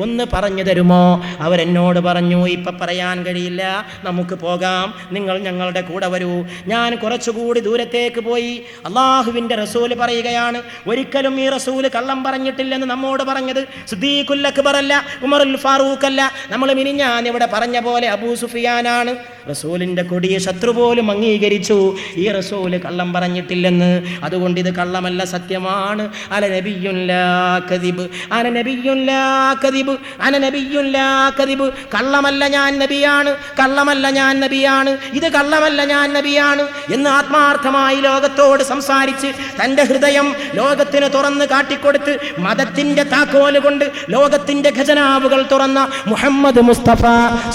ഒന്ന് പറഞ്ഞു തരുമോ? അവരെന്നോട് പറഞ്ഞു, ഇപ്പം പറയാൻ കഴിയില്ല, നമുക്ക് പോകാം, നിങ്ങൾ ഞങ്ങളുടെ കൂടെ വരൂ. ഞാൻ കുറച്ചുകൂടി ദൂരത്തേക്ക് പോയി. അള്ളാഹുവിൻ്റെ റസൂല് പറയുകയാണ്, ഒരിക്കലും ഈ റസൂല് കള്ളം പറഞ്ഞിട്ടില്ലെന്ന് നമ്മോട് പറഞ്ഞത് സിദ്ദീഖുൽ അക്ബർ അല്ല, ഉമറുൽ ഫാറൂഖ് അല്ല, നമ്മൾ മിനിഞ്ഞാന്നിവിടെ പറഞ്ഞ പോലെ അബൂ സുഫിയാനാണ്. റസൂലിൻ്റെ കൊടിയ ശത്രു പോലും അംഗീകരിച്ചു ഈ റസൂല് കള്ളം പറഞ്ഞിട്ടില്ലെന്ന്. അതുകൊണ്ട് ഇത് കള്ളമല്ല, സത്യമാണ്. അല നബിയ്യുൻ ലാ കദിബ്, അന നബിയ്യുൻ ലാ കദിബ്, അന നബിയ്യുൻ ലാ കദിബ്. കള്ളമല്ല, ഞാൻ നബിയാണ്, കള്ളമല്ല, ഞാൻ നബിയാണ്, ഇത് കള്ളമല്ല, ഞാൻ നബിയാണ് എന്ന് ആത്മാർത്ഥമായി ലോകത്തോട് സംസാരിച്ച് തൻ്റെ ഹൃദയം ലോകത്തിന് തുറന്ന് കാട്ടിക്കൊടുത്ത് മതത്തിൻ്റെ താക്കോല് കൊണ്ട് ലോകത്തിൻ്റെ ഖജനാവുകൾ തുറന്ന മുഹമ്മദ് മുസ്തഫ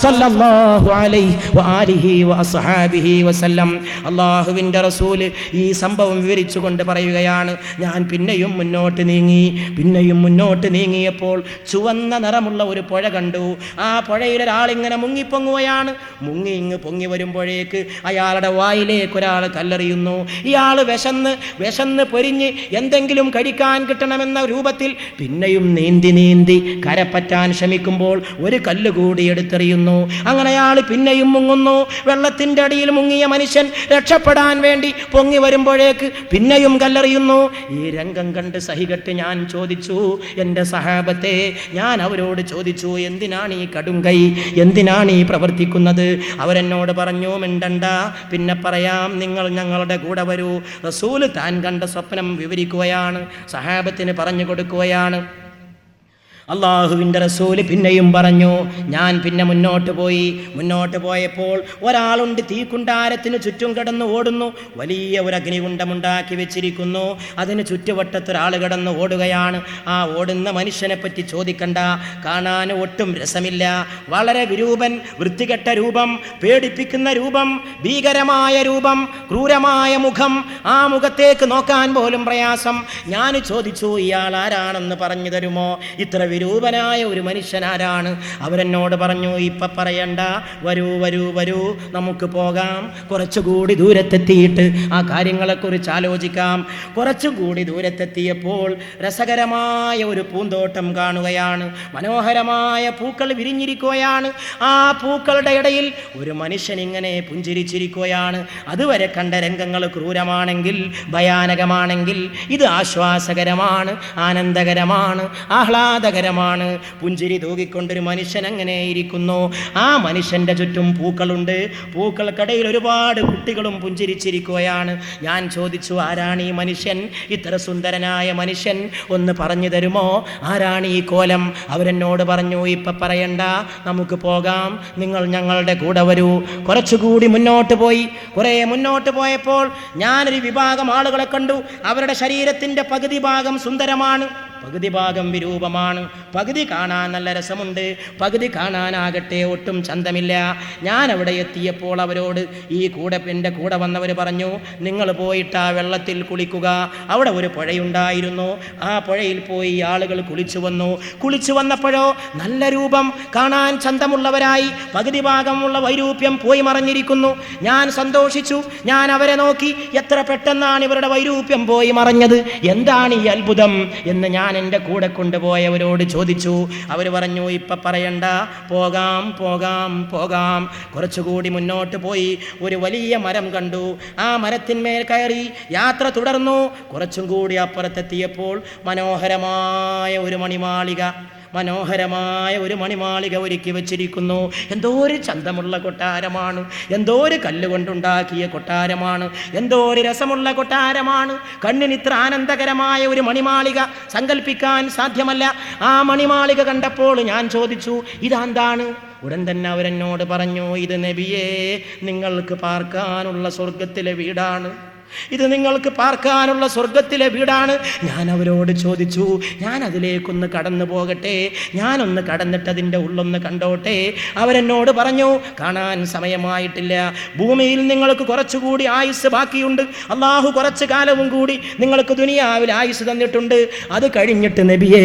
സല്ലല്ലാഹു അലൈഹി വആലിഹി വഅസ്ഹാബിഹി വസല്ലം, അല്ലാഹുവിൻ്റെ റസൂല് ഈ സംഭവം വിവരിച്ചുകൊണ്ട് പറയുകയാണ്, ഞാൻ പിന്നെയും മുന്നോട്ട് നീങ്ങിയപ്പോൾ ചുവന്ന നിറമുള്ള ഒരു പുഴ കണ്ടു. ആ പുഴയിൽ ഒരാളിങ്ങനെ മുങ്ങിപ്പൊങ്ങുകയാണ്. ഇങ്ങ് പൊങ്ങി വരുമ്പോഴേക്ക് അയാളുടെ വായിലേക്ക് ഒരാൾ കല്ലെറിയുന്നു. ഇയാൾ വിശന്ന് പൊരിഞ്ഞ് എന്തെങ്കിലും കഴിക്കാൻ കിട്ടണമെന്ന രൂപത്തിൽ പിന്നെയും നീന്തി കരപ്പറ്റാൻ ശ്രമിക്കുമ്പോൾ ഒരു കല്ല് കൂടി എടുത്തെറിയുന്നു. അങ്ങനെ അയാൾ പിന്നെയും മുങ്ങുന്നു. വെള്ളത്തിൻ്റെ അടിയിൽ മുങ്ങിയ മനുഷ്യൻ രക്ഷപ്പെടാൻ വേണ്ടി പൊങ്ങി വരുമ്പോഴേക്ക് പിന്നെയും കല്ലെറിയുന്നു. ഈ രംഗം കണ്ട് സഹികെട്ട് ഞാൻ ചോദിച്ചു, എൻ്റെ സഹാബത്തെ, ഞാൻ അവരോട് ചോദിച്ചു, എന്തിനാണ് ഈ കടുംകൈ, എന്തിനാണ് ഈ പ്രവർത്തിക്കുന്നത്? അവരെന്നോട് പറഞ്ഞു, മിണ്ടണ്ട, പിന്നെ പറയാം, നിങ്ങൾ ഞങ്ങളുടെ കൂടെ വരൂ. റസൂല് താൻ കണ്ട സ്വപ്നം വിവരിക്കുകയാണ്, സഹാബത്തിന് പറഞ്ഞു കൊടുക്കുകയാണ്. അള്ളാഹുവിൻ്റെ റസൂല് പിന്നെയും പറഞ്ഞു, ഞാൻ പിന്നെ മുന്നോട്ട് പോയപ്പോൾ ഒരാളുണ്ട്, തീക്കുണ്ടാരത്തിന് ചുറ്റും കിടന്ന് ഓടുന്നു. വലിയ ഒരു അഗ്നികുണ്ഡമുണ്ടാക്കി വെച്ചിരിക്കുന്നു, അതിന് ചുറ്റുവട്ടത്തൊരാൾ കിടന്ന് ഓടുകയാണ്. ആ ഓടുന്ന മനുഷ്യനെ പറ്റി ചോദിക്കണ്ട, കാണാൻ ഒട്ടും രസമില്ല, വളരെ വിരൂപൻ, വൃത്തികെട്ട രൂപം, പേടിപ്പിക്കുന്ന രൂപം, ഭീകരമായ രൂപം, ക്രൂരമായ മുഖം, ആ മുഖത്തേക്ക് നോക്കാൻ പോലും പ്രയാസം. ഞാൻ ചോദിച്ചു, ഇയാൾ ആരാണെന്ന് പറഞ്ഞു തരുമോ? ഇത്ര രൂപനായ ഒരു മനുഷ്യനാരാണ്? അവരെന്നോട് പറഞ്ഞു, ഇപ്പം പറയണ്ട, വരൂ, നമുക്ക് പോകാം, കുറച്ചുകൂടി ദൂരത്തെത്തിയിട്ട് ആ കാര്യങ്ങളെക്കുറിച്ച് ആലോചിക്കാം. കുറച്ചുകൂടി ദൂരത്തെത്തിയപ്പോൾ രസകരമായ ഒരു പൂന്തോട്ടം കാണുകയാണ്. മനോഹരമായ പൂക്കൾ വിരിഞ്ഞിരിക്കുകയാണ്. ആ പൂക്കളുടെ ഇടയിൽ ഒരു മനുഷ്യൻ ഇങ്ങനെ പുഞ്ചിരിച്ചിരിക്കുകയാണ്. അതുവരെ കണ്ട രംഗങ്ങൾ ക്രൂരമാണെങ്കിൽ, ഭയാനകമാണെങ്കിൽ, ഇത് ആശ്വാസകരമാണ്, ആനന്ദകരമാണ്, ആഹ്ലാദകരമാണ്. പുഞ്ചിരി തൂകിക്കൊണ്ടൊരു മനുഷ്യൻ അങ്ങനെ ഇരിക്കുന്നു. ആ മനുഷ്യന്റെ ചുറ്റും പൂക്കളുണ്ട്. പൂക്കൾക്കിടയിൽ ഒരുപാട് കുട്ടികളും പുഞ്ചിരിച്ചിരിക്കുകയാണ്. ഞാൻ ചോദിച്ചു, ആരാണ് ഈ മനുഷ്യൻ, ഇത്ര സുന്ദരനായ മനുഷ്യൻ? ഒന്ന് പറഞ്ഞു തരുമോ, ആരാണ് ഈ കോലം? അവരെന്നോട് പറഞ്ഞു, ഇപ്പം പറയണ്ട, നമുക്ക് പോകാം, നിങ്ങൾ ഞങ്ങളുടെ കൂടെ വരൂ. കുറച്ചുകൂടി മുന്നോട്ട് പോയപ്പോൾ ഞാനൊരു വിഭാഗം ആളുകളെ കണ്ടു. അവരുടെ ശരീരത്തിൻ്റെ പകുതി ഭാഗം സുന്ദരമാണ്, പകുതി ഭാഗം വിരൂപമാണ്. പകുതി കാണാൻ നല്ല രസമുണ്ട്, പകുതി കാണാനാകട്ടെ ഒട്ടും ചന്തമില്ല. ഞാൻ അവിടെ എത്തിയപ്പോൾ അവരോട് എൻ്റെ കൂടെ വന്നവർ പറഞ്ഞു, നിങ്ങൾ പോയിട്ട് ആ വെള്ളത്തിൽ കുളിക്കുക. അവിടെ ഒരു പുഴയുണ്ടായിരുന്നു. ആ പുഴയിൽ പോയി ആളുകൾ കുളിച്ചു വന്നപ്പോഴോ നല്ല രൂപം, കാണാൻ ചന്തമുള്ളവരായി, പകുതി ഭാഗമുള്ള വൈരൂപ്യം പോയി മറഞ്ഞിരിക്കുന്നു. ഞാൻ സന്തോഷിച്ചു. ഞാൻ അവരെ നോക്കി, എത്ര പെട്ടെന്നാണ് ഇവരുടെ വൈരൂപ്യം പോയി മറഞ്ഞത്, എന്താണ് ഈ അത്ഭുതം എന്ന് ഞാൻ എൻ്റെ കൂടെ കൊണ്ടുപോയവരോട് ചോദിച്ചു. അവർ പറഞ്ഞു, ഇപ്പം പറയണ്ട, പോകാം. കുറച്ചുകൂടി മുന്നോട്ട് പോയി ഒരു വലിയ മരം കണ്ടു. ആ മരത്തിന്മേൽ കയറി യാത്ര തുടർന്നു. കുറച്ചും കൂടി അപ്പുറത്തെത്തിയപ്പോൾ മനോഹരമായ ഒരു മണിമാളിക ഒരുക്കി വെച്ചിരിക്കുന്നു. എന്തോ ഒരു ചന്തമുള്ള കൊട്ടാരമാണ്, എന്തോ ഒരു കല്ലുകൊണ്ടുണ്ടാക്കിയ കൊട്ടാരമാണ്, എന്തോ ഒരു രസമുള്ള കൊട്ടാരമാണ്. കണ്ണിന് ഇത്ര ആനന്ദകരമായ ഒരു മണിമാളിക സങ്കല്പിക്കാൻ സാധ്യമല്ല. ആ മണിമാളിക കണ്ടപ്പോൾ ഞാൻ ചോദിച്ചു, ഇതെന്താണ്? ഉടൻ തന്നെ അവരെന്നോട് പറഞ്ഞു, ഇത് നബിയേ, നിങ്ങൾക്ക് പാർക്കാനുള്ള സ്വർഗത്തിലെ വീടാണ്, ഇത് നിങ്ങൾക്ക് പാർക്കാനുള്ള സ്വർഗത്തിലെ വീടാണ്. ഞാൻ അവരോട് ചോദിച്ചു, ഞാൻ അതിലേക്കൊന്ന് കടന്നു പോകട്ടെ, ഞാനൊന്ന് കടന്നിട്ട് അതിൻ്റെ ഉള്ളൊന്ന് കണ്ടോട്ടെ? അവരെന്നോട് പറഞ്ഞു, കാണാൻ സമയമായിട്ടില്ല, ഭൂമിയിൽ നിങ്ങൾക്ക് കുറച്ചുകൂടി ആയുസ് ബാക്കിയുണ്ട്, അള്ളാഹു കുറച്ചു കാലവും കൂടി നിങ്ങൾക്ക് ദുനിയാവിൽ ആയുസ് തന്നിട്ടുണ്ട്, അത് കഴിഞ്ഞിട്ട് നബിയെ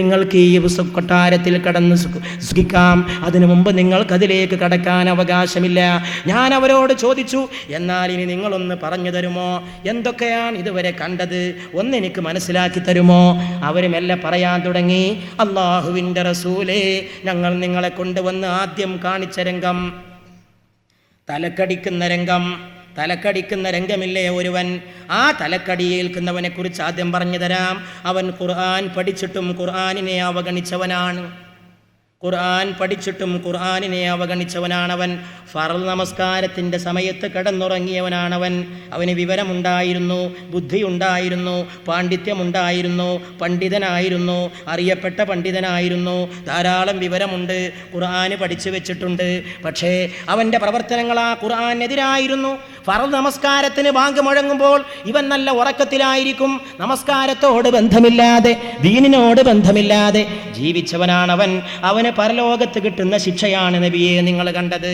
നിങ്ങൾക്ക് ഈ കൊട്ടാരത്തിൽ കടന്ന് സുഖിക്കാം, അതിനു മുമ്പ് നിങ്ങൾക്കതിലേക്ക് കടക്കാൻ അവകാശമില്ല. ഞാൻ അവരോട് ചോദിച്ചു, എന്നാൽ ഇനി നിങ്ങളൊന്ന് പറഞ്ഞു തരുമോ, എന്തൊക്കെയാണ് ഇതുവരെ കണ്ടത്, ഒന്നെനിക്ക് മനസ്സിലാക്കി തരുമോ? അവർ മെല്ലെ പറയാൻ തുടങ്ങി, അല്ലാഹുവിൻ്റെ റസൂലേ, ഞങ്ങൾ നിങ്ങളെ കൊണ്ടുവന്ന് ആദ്യം കാണിച്ച രംഗം തലക്കടിക്കുന്ന രംഗമില്ലേ ഒരുവൻ, ആ തലക്കടിയേൽക്കുന്നവനെ കുറിച്ച് ആദ്യം പറഞ്ഞു തരാം. അവൻ ഖുർആൻ പഠിച്ചിട്ടും ഖുർആനിനെ അവഗണിച്ചവനാണവൻ. ഫർള് നമസ്കാരത്തിൻ്റെ സമയത്ത് കിടന്നുറങ്ങിയവനാണവൻ. അവന് വിവരമുണ്ടായിരുന്നു, ബുദ്ധിയുണ്ടായിരുന്നു, പാണ്ഡിത്യമുണ്ടായിരുന്നു, പണ്ഡിതനായിരുന്നു, അറിയപ്പെട്ട പണ്ഡിതനായിരുന്നു, ധാരാളം വിവരമുണ്ട്, ഖുർആന് പഠിച്ചു വെച്ചിട്ടുണ്ട്. പക്ഷേ അവൻ്റെ പ്രവർത്തനങ്ങൾ ആ ഖുർആനെതിരായിരുന്നു. ഫർള് നമസ്കാരത്തിന് ബാങ്ക് മുഴങ്ങുമ്പോൾ ഇവൻ നല്ല ഉറക്കത്തിലായിരിക്കും. നമസ്കാരത്തോട് ബന്ധമില്ലാതെ, ദീനിനോട് ബന്ധമില്ലാതെ ജീവിച്ചവനാണവൻ. അവന് പരലോകത്ത് കിട്ടുന്ന ശിക്ഷയാണ് നബിയെ നിങ്ങൾ കണ്ടത്.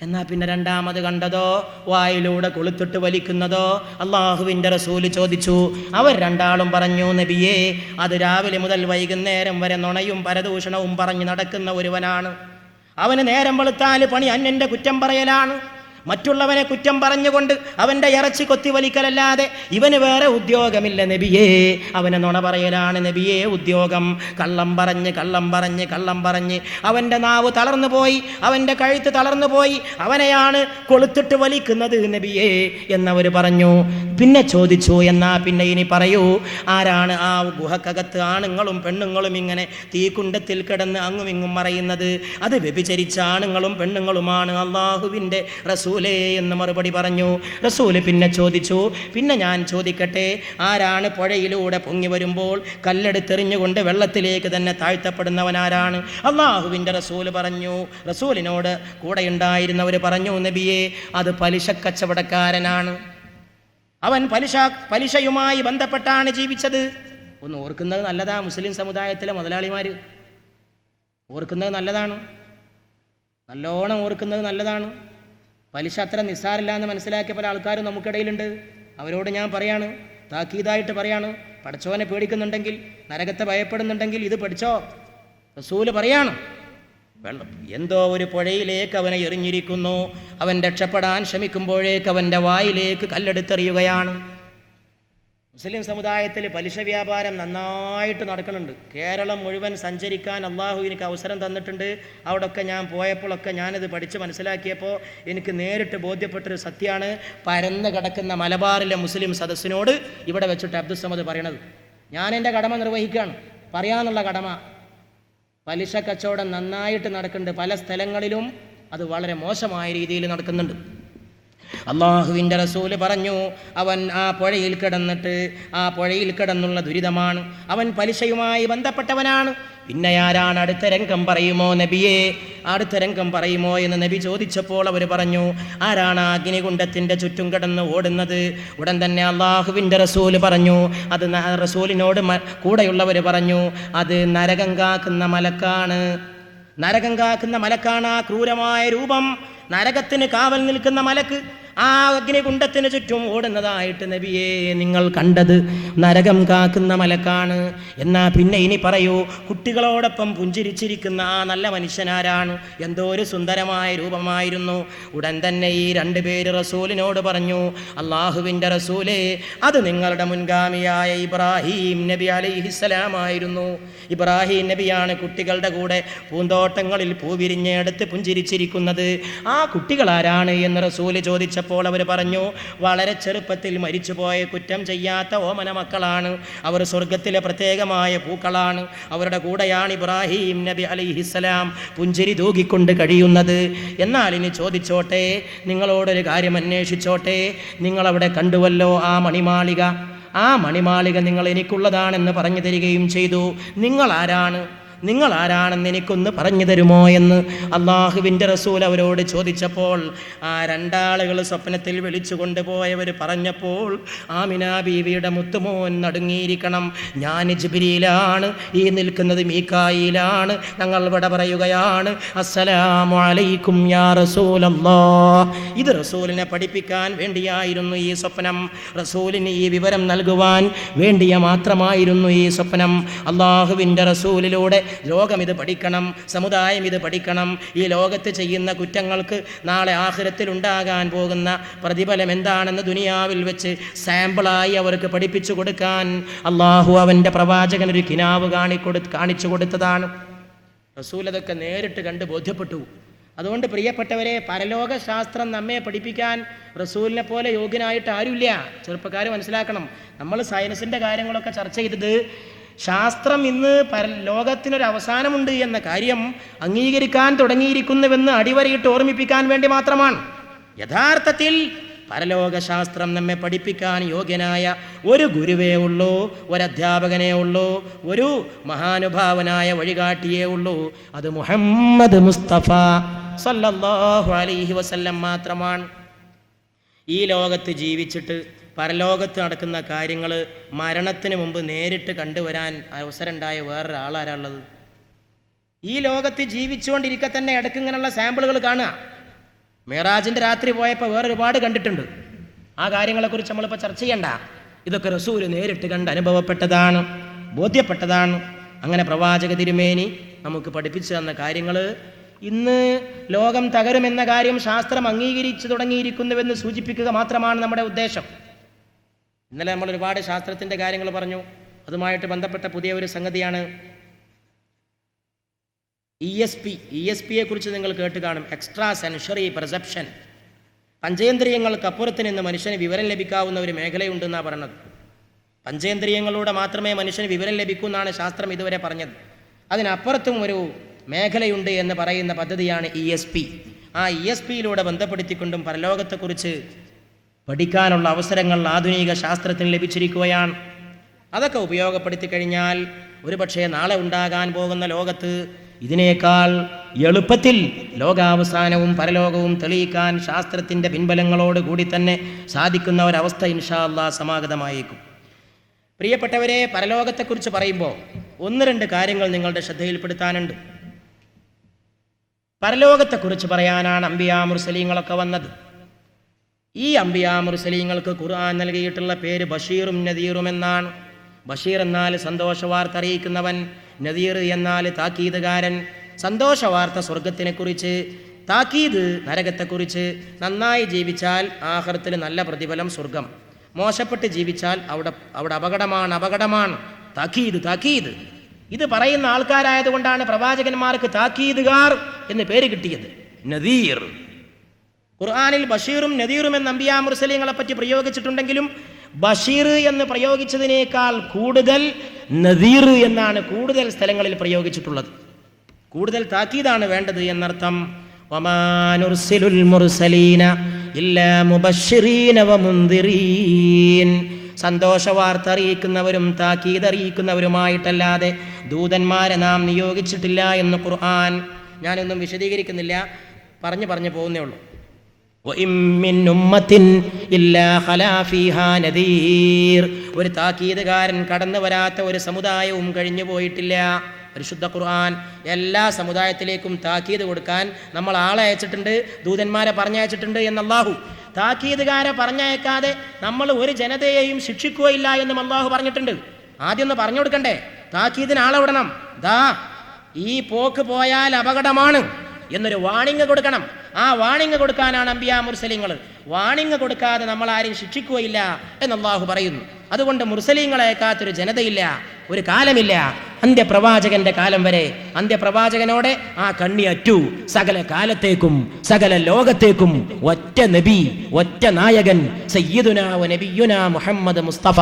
എന്നാൽ പിന്നെ രണ്ടാമത് കണ്ടതോ, വായിലൂടെ കൊളുത്തിട്ട് വലിക്കുന്നതോ? അള്ളാഹുവിൻ്റെ റസൂല് ചോദിച്ചു. അവർ രണ്ടാളും പറഞ്ഞു, നബിയേ, അത് രാവിലെ മുതൽ വൈകുന്നേരം വരെ നുണയും പരദൂഷണവും പറഞ്ഞു നടക്കുന്ന ഒരുവനാണ്. അവന് നേരം വെളുത്താൽ പണി അന്യൻ്റെ കുറ്റം പറയലാണ്. മറ്റുള്ളവനെ കുറ്റം പറഞ്ഞുകൊണ്ട് അവൻ്റെ ഇറച്ചി കൊത്തി വലിക്കലല്ലാതെ ഇവന് വേറെ ഉദ്യോഗമില്ല നബിയേ. അവനെ നുണ പറയലാണ് നബിയേ ഉദ്യോഗം. കള്ളം പറഞ്ഞ് അവൻ്റെ നാവ് തളർന്നു പോയി, അവൻ്റെ കഴുത്ത് തളർന്നു പോയി, അവനെയാണ് കൊളുത്തിട്ട് വലിക്കുന്നത് നബിയേ എന്നവർ പറഞ്ഞു. പിന്നെ ചോദിച്ചു, എന്നാ പിന്നെ ഇനി പറയൂ, ആരാണ് ആ ഗുഹക്കകത്ത് ആണുങ്ങളും പെണ്ണുങ്ങളും ഇങ്ങനെ തീക്കുണ്ടത്തിൽ കിടന്ന് അങ്ങും ഇങ്ങും മറയുന്നത്? അത് വ്യഭിചരിച്ച ആണുങ്ങളും പെണ്ണുങ്ങളുമാണ് അല്ലാഹുവിൻ്റെ റസൂലേ എന്ന് മറുപടി പറഞ്ഞു. റസൂല് പിന്നെ ചോദിച്ചു, പിന്നെ ഞാൻ ചോദിക്കട്ടെ, ആരാണ് പുഴയിലൂടെ പൊങ്ങി വരുമ്പോൾ കല്ലെടുത്തെറിഞ്ഞുകൊണ്ട് വെള്ളത്തിലേക്ക് തന്നെ താഴ്ത്തപ്പെടുന്നവനാരാണ്? അല്ലാഹുവിൻ്റെ റസൂല് പറഞ്ഞു. റസൂലിനോട് കൂടെ ഉണ്ടായിരുന്നവർ പറഞ്ഞു, നബിയെ, അത് പലിശ കച്ചവടക്കാരനാണ്. അവൻ പലിശയുമായി ബന്ധപ്പെട്ടാണ് ജീവിച്ചത്. ഒന്ന് ഓർക്കുന്നത് നല്ലതാ. മുസ്ലിം സമുദായത്തിലെ മുതലാളിമാർ ഓർക്കുന്നത് നല്ലതാണ്, നല്ലോണം ഓർക്കുന്നത് നല്ലതാണ്. പലിശ അത്ര നിസ്സാരമില്ല എന്ന് മനസ്സിലാക്കിയ പല ആൾക്കാരും നമുക്കിടയിലുണ്ട്. അവരോട് ഞാൻ പറയാണ്, താക്കീതായിട്ട് പറയാണ്, പടച്ചോനെ പേടിക്കുന്നുണ്ടെങ്കിൽ, നരകത്തെ ഭയപ്പെടുന്നുണ്ടെങ്കിൽ ഇത് പഠിച്ചോ. റസൂല് പറയാണ്, എന്തോ ഒരു പുഴയിലേക്ക് അവനെ എറിഞ്ഞിരിക്കുന്നു. അവൻ രക്ഷപ്പെടാൻ ശ്രമിക്കുമ്പോഴേക്ക് അവൻ്റെ വായിലേക്ക് കല്ലെടുത്തെറിയുകയാണ്. മുസ്ലിം സമുദായത്തിൽ പലിശ വ്യാപാരം നന്നായിട്ട് നടക്കുന്നുണ്ട്. കേരളം മുഴുവൻ സഞ്ചരിക്കാൻ അള്ളാഹു എനിക്ക് അവസരം തന്നിട്ടുണ്ട്. അവിടെയൊക്കെ ഞാൻ പോയപ്പോഴൊക്കെ ഞാനിത് പഠിച്ച് മനസ്സിലാക്കിയപ്പോൾ എനിക്ക് നേരിട്ട് ബോധ്യപ്പെട്ടൊരു സത്യമാണ്. പരന്ന് കിടക്കുന്ന മലബാറിലെ മുസ്ലിം സദസ്സിനോട് ഇവിടെ വെച്ചിട്ട് അബ്ദുസ്സമദ് പറയണത്, ഞാൻ എൻ്റെ കടമ നിർവഹിക്കുകയാണ്, പറയാനുള്ള കടമ. പലിശ കച്ചവടം നന്നായിട്ട് നടക്കുന്നുണ്ട്. പല സ്ഥലങ്ങളിലും അത് വളരെ മോശമായ രീതിയിൽ നടക്കുന്നുണ്ട്. അല്ലാഹുവിൻ്റെ റസൂല് പറഞ്ഞു, അവൻ ആ പുഴയിൽ കിടന്നുള്ള ദുരിതമാണ്. അവൻ പലിശയുമായി ബന്ധപ്പെട്ടവനാണ്. പിന്നെ ആരാണ്? അടുത്ത രംഗം പറയുമോ നബിയെ? അടുത്ത രംഗം പറയുമോ എന്ന് നബി ചോദിച്ചപ്പോൾ അവർ പറഞ്ഞു, ആരാണ് അഗ്നികുണ്ഡത്തിൻ്റെ ചുറ്റും കിടന്ന് ഓടുന്നത്? ഉടൻ തന്നെ അല്ലാഹുവിൻ്റെ റസൂല് പറഞ്ഞു, അത് റസൂലിനോട് കൂടെയുള്ളവർ പറഞ്ഞു, അത് നരകം കാക്കുന്ന മലക്കാണ്. നരകം കാക്കുന്ന മലക്കാണ് ആ ക്രൂരമായ രൂപം. നരകത്തിന് കാവൽ നിൽക്കുന്ന മലക്ക് ആ അഗ്നികുണ്ഡത്തിന് ചുറ്റും ഓടുന്നതായിട്ട് നബിയെ നിങ്ങൾ കണ്ടത് നരകം കാക്കുന്ന മലക്കാണ്. എന്നാ പിന്നെ ഇനി പറയൂ, കുട്ടികളോടൊപ്പം പുഞ്ചിരിച്ചിരിക്കുന്ന ആ നല്ല മനുഷ്യനാരാണ്? എന്തോ ഒരു സുന്ദരമായ രൂപമായിരുന്നു. ഉടൻ തന്നെ ഈ രണ്ടുപേര് റസൂലിനോട് പറഞ്ഞു, അല്ലാഹുവിൻ്റെ റസൂലേ, അത് നിങ്ങളുടെ മുൻഗാമിയായ ഇബ്രാഹിം നബി അലൈഹിസ്സലാമായിരുന്നു. ഇബ്രാഹിം നബിയാണ് കുട്ടികളുടെ കൂടെ പൂന്തോട്ടങ്ങളിൽ പൂവിരിഞ്ഞെടുത്ത് പുഞ്ചിരിച്ചിരിക്കുന്നത്. ആ കുട്ടികളാരാണ് എന്ന് റസൂല് ചോദിച്ചപ്പോൾ അവർ പറഞ്ഞു, വളരെ ചെറുപ്പത്തിൽ മരിച്ചുപോയ കുറ്റം ചെയ്യാത്ത ഓമന മക്കളാണ്. അവർ സ്വർഗത്തിലെ പ്രത്യേകമായ പൂക്കളാണ്. അവരുടെ കൂടെയാണ് ഇബ്രാഹിം നബി അലൈഹിസ്സലാം പുഞ്ചിരി തൂകിക്കൊണ്ട് കഴിയുന്നത്. എന്നാൽ ഇനി ചോദിച്ചോട്ടെ, നിങ്ങളോടൊരു കാര്യം അന്വേഷിച്ചോട്ടെ. നിങ്ങളവിടെ കണ്ടുവല്ലോ ആ മണിമാളിക. ആ മണിമാളിക നിങ്ങൾ എനിക്കുള്ളതാണെന്ന് പറഞ്ഞു തരികയും ചെയ്തു. നിങ്ങളാരാണെന്ന് എനിക്കൊന്ന് പറഞ്ഞു തരുമോ എന്ന് അള്ളാഹുവിൻ്റെ റസൂൽ അവരോട് ചോദിച്ചപ്പോൾ ആ രണ്ടാളുകൾ സ്വപ്നത്തിൽ വിളിച്ചു കൊണ്ടുപോയവർ പറഞ്ഞപ്പോൾ ആമിന ബീവിയുടെ മുത്തുമോൻ നടുങ്ങിയിരിക്കണം. ഞാൻ ജിബ്രീലാണ്, ഈ നിൽക്കുന്നത് മീകായിലാണ്. ഞങ്ങൾ ഇവിടെ പറയുകയാണ്, അസ്സലാമു അലൈക്കും യാ റസൂലല്ലാഹ്. ഇത് റസൂലിനെ പഠിപ്പിക്കാൻ വേണ്ടിയായിരുന്നു ഈ സ്വപ്നം. റസൂലിന് ഈ വിവരം നൽകുവാൻ വേണ്ടിയ മാത്രമായിരുന്നു ഈ സ്വപ്നം. അള്ളാഹുവിൻ്റെ റസൂലിലൂടെ ലോകം ഇത് പഠിക്കണം, സമുദായം ഇത് പഠിക്കണം. ഈ ലോകത്ത് ചെയ്യുന്ന കുറ്റങ്ങൾക്ക് നാളെ ആഖിറത്തിൽ ഉണ്ടാകാൻ പോകുന്ന പ്രതിഫലം എന്താണെന്ന് ദുനിയാവിൽ വെച്ച് സാമ്പിളായി അവർക്ക് പഠിപ്പിച്ചു കൊടുക്കാൻ അള്ളാഹു അവൻ്റെ പ്രവാചകൻ ഒരു കിനാവ് കാണിച്ചു കൊടുത്തതാണ്. റസൂൽ അതൊക്കെ നേരിട്ട് കണ്ട് ബോധ്യപ്പെട്ടു. അതുകൊണ്ട് പ്രിയപ്പെട്ടവരെ, പരലോക ശാസ്ത്രം നമ്മെ പഠിപ്പിക്കാൻ റസൂലിനെ പോലെ യോഗ്യനായിട്ട് ആരുമില്ല. ചെറുപ്പക്കാർ മനസ്സിലാക്കണം, നമ്മൾ സയൻസിൻ്റെ കാര്യങ്ങളൊക്കെ ചർച്ച ചെയ്തത് ശാസ്ത്രം ഇന്ന് ലോകത്തിനൊരു അവസാനമുണ്ട് എന്ന കാര്യം അംഗീകരിക്കാൻ തുടങ്ങിയിരിക്കുന്നുവെന്ന് അടിവരയിട്ട് ഓർമ്മിപ്പിക്കാൻ വേണ്ടി മാത്രമാണ്. യഥാർത്ഥത്തിൽ പരലോകശാസ്ത്രം നമ്മെ പഠിപ്പിക്കാൻ യോഗ്യനായ ഒരു ഗുരുവേ ഉള്ളൂ, ഒരധ്യാപകനേ ഉള്ളൂ, ഒരു മഹാനുഭാവനായ വഴികാട്ടിയേ ഉള്ളൂ. അത് മുഹമ്മദ് മുസ്തഫ സല്ലല്ലാഹു അലൈഹി വസല്ലം മാത്രമാണ്. ഈ ലോകത്ത് ജീവിച്ചിട്ട് പരലോകത്ത് നടക്കുന്ന കാര്യങ്ങൾ മരണത്തിന് മുമ്പ് നേരിട്ട് കണ്ടുവരാൻ അവസരമുണ്ടായ വേറൊരാളാരാളുള്ളത്? ഈ ലോകത്ത് ജീവിച്ചുകൊണ്ടിരിക്കെ തന്നെ ഇടയ്ക്ക് ഇങ്ങനെയുള്ള സാമ്പിളുകൾ കാണുക. മിറാജിൻ്റെ രാത്രി പോയപ്പോൾ വേറൊരുപാട് കണ്ടിട്ടുണ്ട്. ആ കാര്യങ്ങളെക്കുറിച്ച് നമ്മളിപ്പോൾ ചർച്ച ചെയ്യണ്ട. ഇതൊക്കെ റസൂൽ നേരിട്ട് കണ്ട് അനുഭവപ്പെട്ടതാണ്, ബോധ്യപ്പെട്ടതാണ്. അങ്ങനെ പ്രവാചക തിരുമേനി നമുക്ക് പഠിപ്പിച്ചു തന്ന കാര്യങ്ങൾ ഇന്ന് ലോകം തകരുമെന്ന കാര്യം ശാസ്ത്രം അംഗീകരിച്ചു തുടങ്ങിയിരിക്കുന്നുവെന്ന് സൂചിപ്പിക്കുക മാത്രമാണ് നമ്മുടെ ഉദ്ദേശം. ഇന്നലെ നമ്മൾ ഒരുപാട് ശാസ്ത്രത്തിൻ്റെ കാര്യങ്ങൾ പറഞ്ഞു. അതുമായിട്ട് ബന്ധപ്പെട്ട പുതിയ ഒരു സംഗതിയാണ് ESP കുറിച്ച് നിങ്ങൾ കേട്ട് കാണും. Extra സെൻഷറി perception. പഞ്ചേന്ദ്രിയങ്ങൾക്കപ്പുറത്ത് നിന്ന് മനുഷ്യന് വിവരം ലഭിക്കാവുന്ന ഒരു മേഖലയുണ്ടെന്നാണ് പറഞ്ഞത്. പഞ്ചേന്ദ്രിയങ്ങളിലൂടെ മാത്രമേ മനുഷ്യന് വിവരം ലഭിക്കൂ എന്നാണ് ശാസ്ത്രം ഇതുവരെ പറഞ്ഞത്. അതിനപ്പുറത്തും ഒരു മേഖലയുണ്ട് എന്ന് പറയുന്ന പദ്ധതിയാണ് ESP. ആ ESPയിലൂടെ ബന്ധപ്പെടുത്തിക്കൊണ്ടും പരലോകത്തെക്കുറിച്ച് പഠിക്കാനുള്ള അവസരങ്ങൾ ആധുനിക ശാസ്ത്രത്തിന് ലഭിച്ചിരിക്കുകയാണ്. അതൊക്കെ ഉപയോഗപ്പെടുത്തി കഴിഞ്ഞാൽ ഒരുപക്ഷെ നാളെ ഉണ്ടാകാൻ പോകുന്ന ലോകത്ത് ഇതിനേക്കാൾ എളുപ്പത്തിൽ ലോകാവസാനവും പരലോകവും തെളിയിക്കാൻ ശാസ്ത്രത്തിൻ്റെ പിൻബലങ്ങളോട് കൂടി തന്നെ സാധിക്കുന്ന ഒരവസ്ഥ ഇൻഷാ അല്ലാഹ് സമാഗതമായേക്കും. പ്രിയപ്പെട്ടവരെ, പരലോകത്തെക്കുറിച്ച് പറയുമ്പോൾ ഒന്ന് രണ്ട് കാര്യങ്ങൾ നിങ്ങളുടെ ശ്രദ്ധയിൽപ്പെടുത്താനുണ്ട്. പരലോകത്തെക്കുറിച്ച് പറയാനാണ് അംബിയാ മുർസലീങ്ങളൊക്കെ വന്നത്. ഈ അംബിയാ മുർസലീങ്ങൾക്ക് ഖുർആൻ നൽകിയിട്ടുള്ള പേര് ബഷീറും നദീറും എന്നാണ്. ബഷീർ എന്നാൽ സന്തോഷവാർത്ത അറിയിക്കുന്നവൻ, നദീർ എന്നാൽ താക്കീതുകാരൻ. സന്തോഷവാർത്ത സ്വർഗത്തിനെക്കുറിച്ച്, താക്കീത് നരകത്തെക്കുറിച്ച്. നന്നായി ജീവിച്ചാൽ ആഖിറത്തിൽ നല്ല പ്രതിഫലം സ്വർഗം, മോശപ്പെട്ട് ജീവിച്ചാൽ അവിടെ അപകടമാണ്. താക്കീത്. ഇത് പറയുന്ന ആൾക്കാരായതുകൊണ്ടാണ് പ്രവാചകന്മാർക്ക് താക്കീതുകാർ എന്ന് പേര് കിട്ടിയത്. നദീർ. ഖുർആനിൽ ബഷീറും നദീറും എന്ന അംബിയാ മുർസലീങ്ങളെ പറ്റി പ്രയോഗിച്ചിട്ടുണ്ടെങ്കിലും ബഷീർ എന്ന് പ്രയോഗിച്ചതിനേക്കാൾ കൂടുതൽ നദീർ എന്നാണ് കൂടുതൽ സ്ഥലങ്ങളിൽ പ്രയോഗിച്ചിട്ടുള്ളത്. കൂടുതൽ താക്കീതാണ് വേണ്ടത് എന്നർത്ഥം. വമാ നുർസിലുൽ മുർസലീന ഇല്ലാ മുബശ്ശിരീന വമുൻദിരീൻ. സന്തോഷവാർത്ത അറിയിക്കുന്നവരും താക്കീത് അറിയിക്കുന്നവരുമായിട്ടല്ലാതെ ദൂതന്മാരെ നാം നിയോഗിച്ചിട്ടില്ല എന്ന് ഖുർആൻ. ഞാനൊന്നും വിശദീകരിക്കുന്നില്ല, പറഞ്ഞു പോകുന്നേ ഉള്ളൂ. ഒരു താക്കീതുകാരൻ കടന്നു വരാത്ത ഒരു സമുദായവും കഴിഞ്ഞു പോയിട്ടില്ല. പരിശുദ്ധ ഖുർആൻ എല്ലാ സമുദായത്തിലേക്കും താക്കീത് കൊടുക്കാൻ നമ്മൾ ആളെ അയച്ചിട്ടുണ്ട്, ദൂതന്മാരെ പറഞ്ഞയച്ചിട്ടുണ്ട് എന്ന് അല്ലാഹു. താക്കീതുകാരെ പറഞ്ഞയക്കാതെ നമ്മൾ ഒരു ജനതയെയും ശിക്ഷിക്കുകയില്ല എന്നും അല്ലാഹു പറഞ്ഞിട്ടുണ്ട്. ആദ്യം ഒന്ന് പറഞ്ഞു കൊടുക്കണ്ടേ, താക്കീതിന് ആളെ വിടണം. ഈ പോക്ക് പോയാൽ അപകടമാണ് എന്നൊരു വാണിംഗ് കൊടുക്കണം. ആ വാണിംഗ് കൊടുക്കാനാണ് അംബിയാ മുർസലീങ്ങൾ. വാണിംഗ് കൊടുക്കാതെ നമ്മൾ ആരെയും ശിക്ഷിക്കുകയില്ല എന്ന് അല്ലാഹു പറയുന്നു. അതുകൊണ്ട് മുർസലീങ്ങളെ അയക്കാത്തൊരു ജനതയില്ല, ഒരു കാലമില്ല, അന്ത്യപ്രവാചകന്റെ കാലം വരെ. അന്ത്യപ്രവാചകനോടെ ആ കണ്ണി അറ്റു. സകല കാലത്തേക്കും സകല ലോകത്തേക്കും ഒറ്റ നബി, ഒറ്റ നായകൻ, സയ്യിദുനാ വ നബിയുനാ മുഹമ്മദ് മുസ്തഫ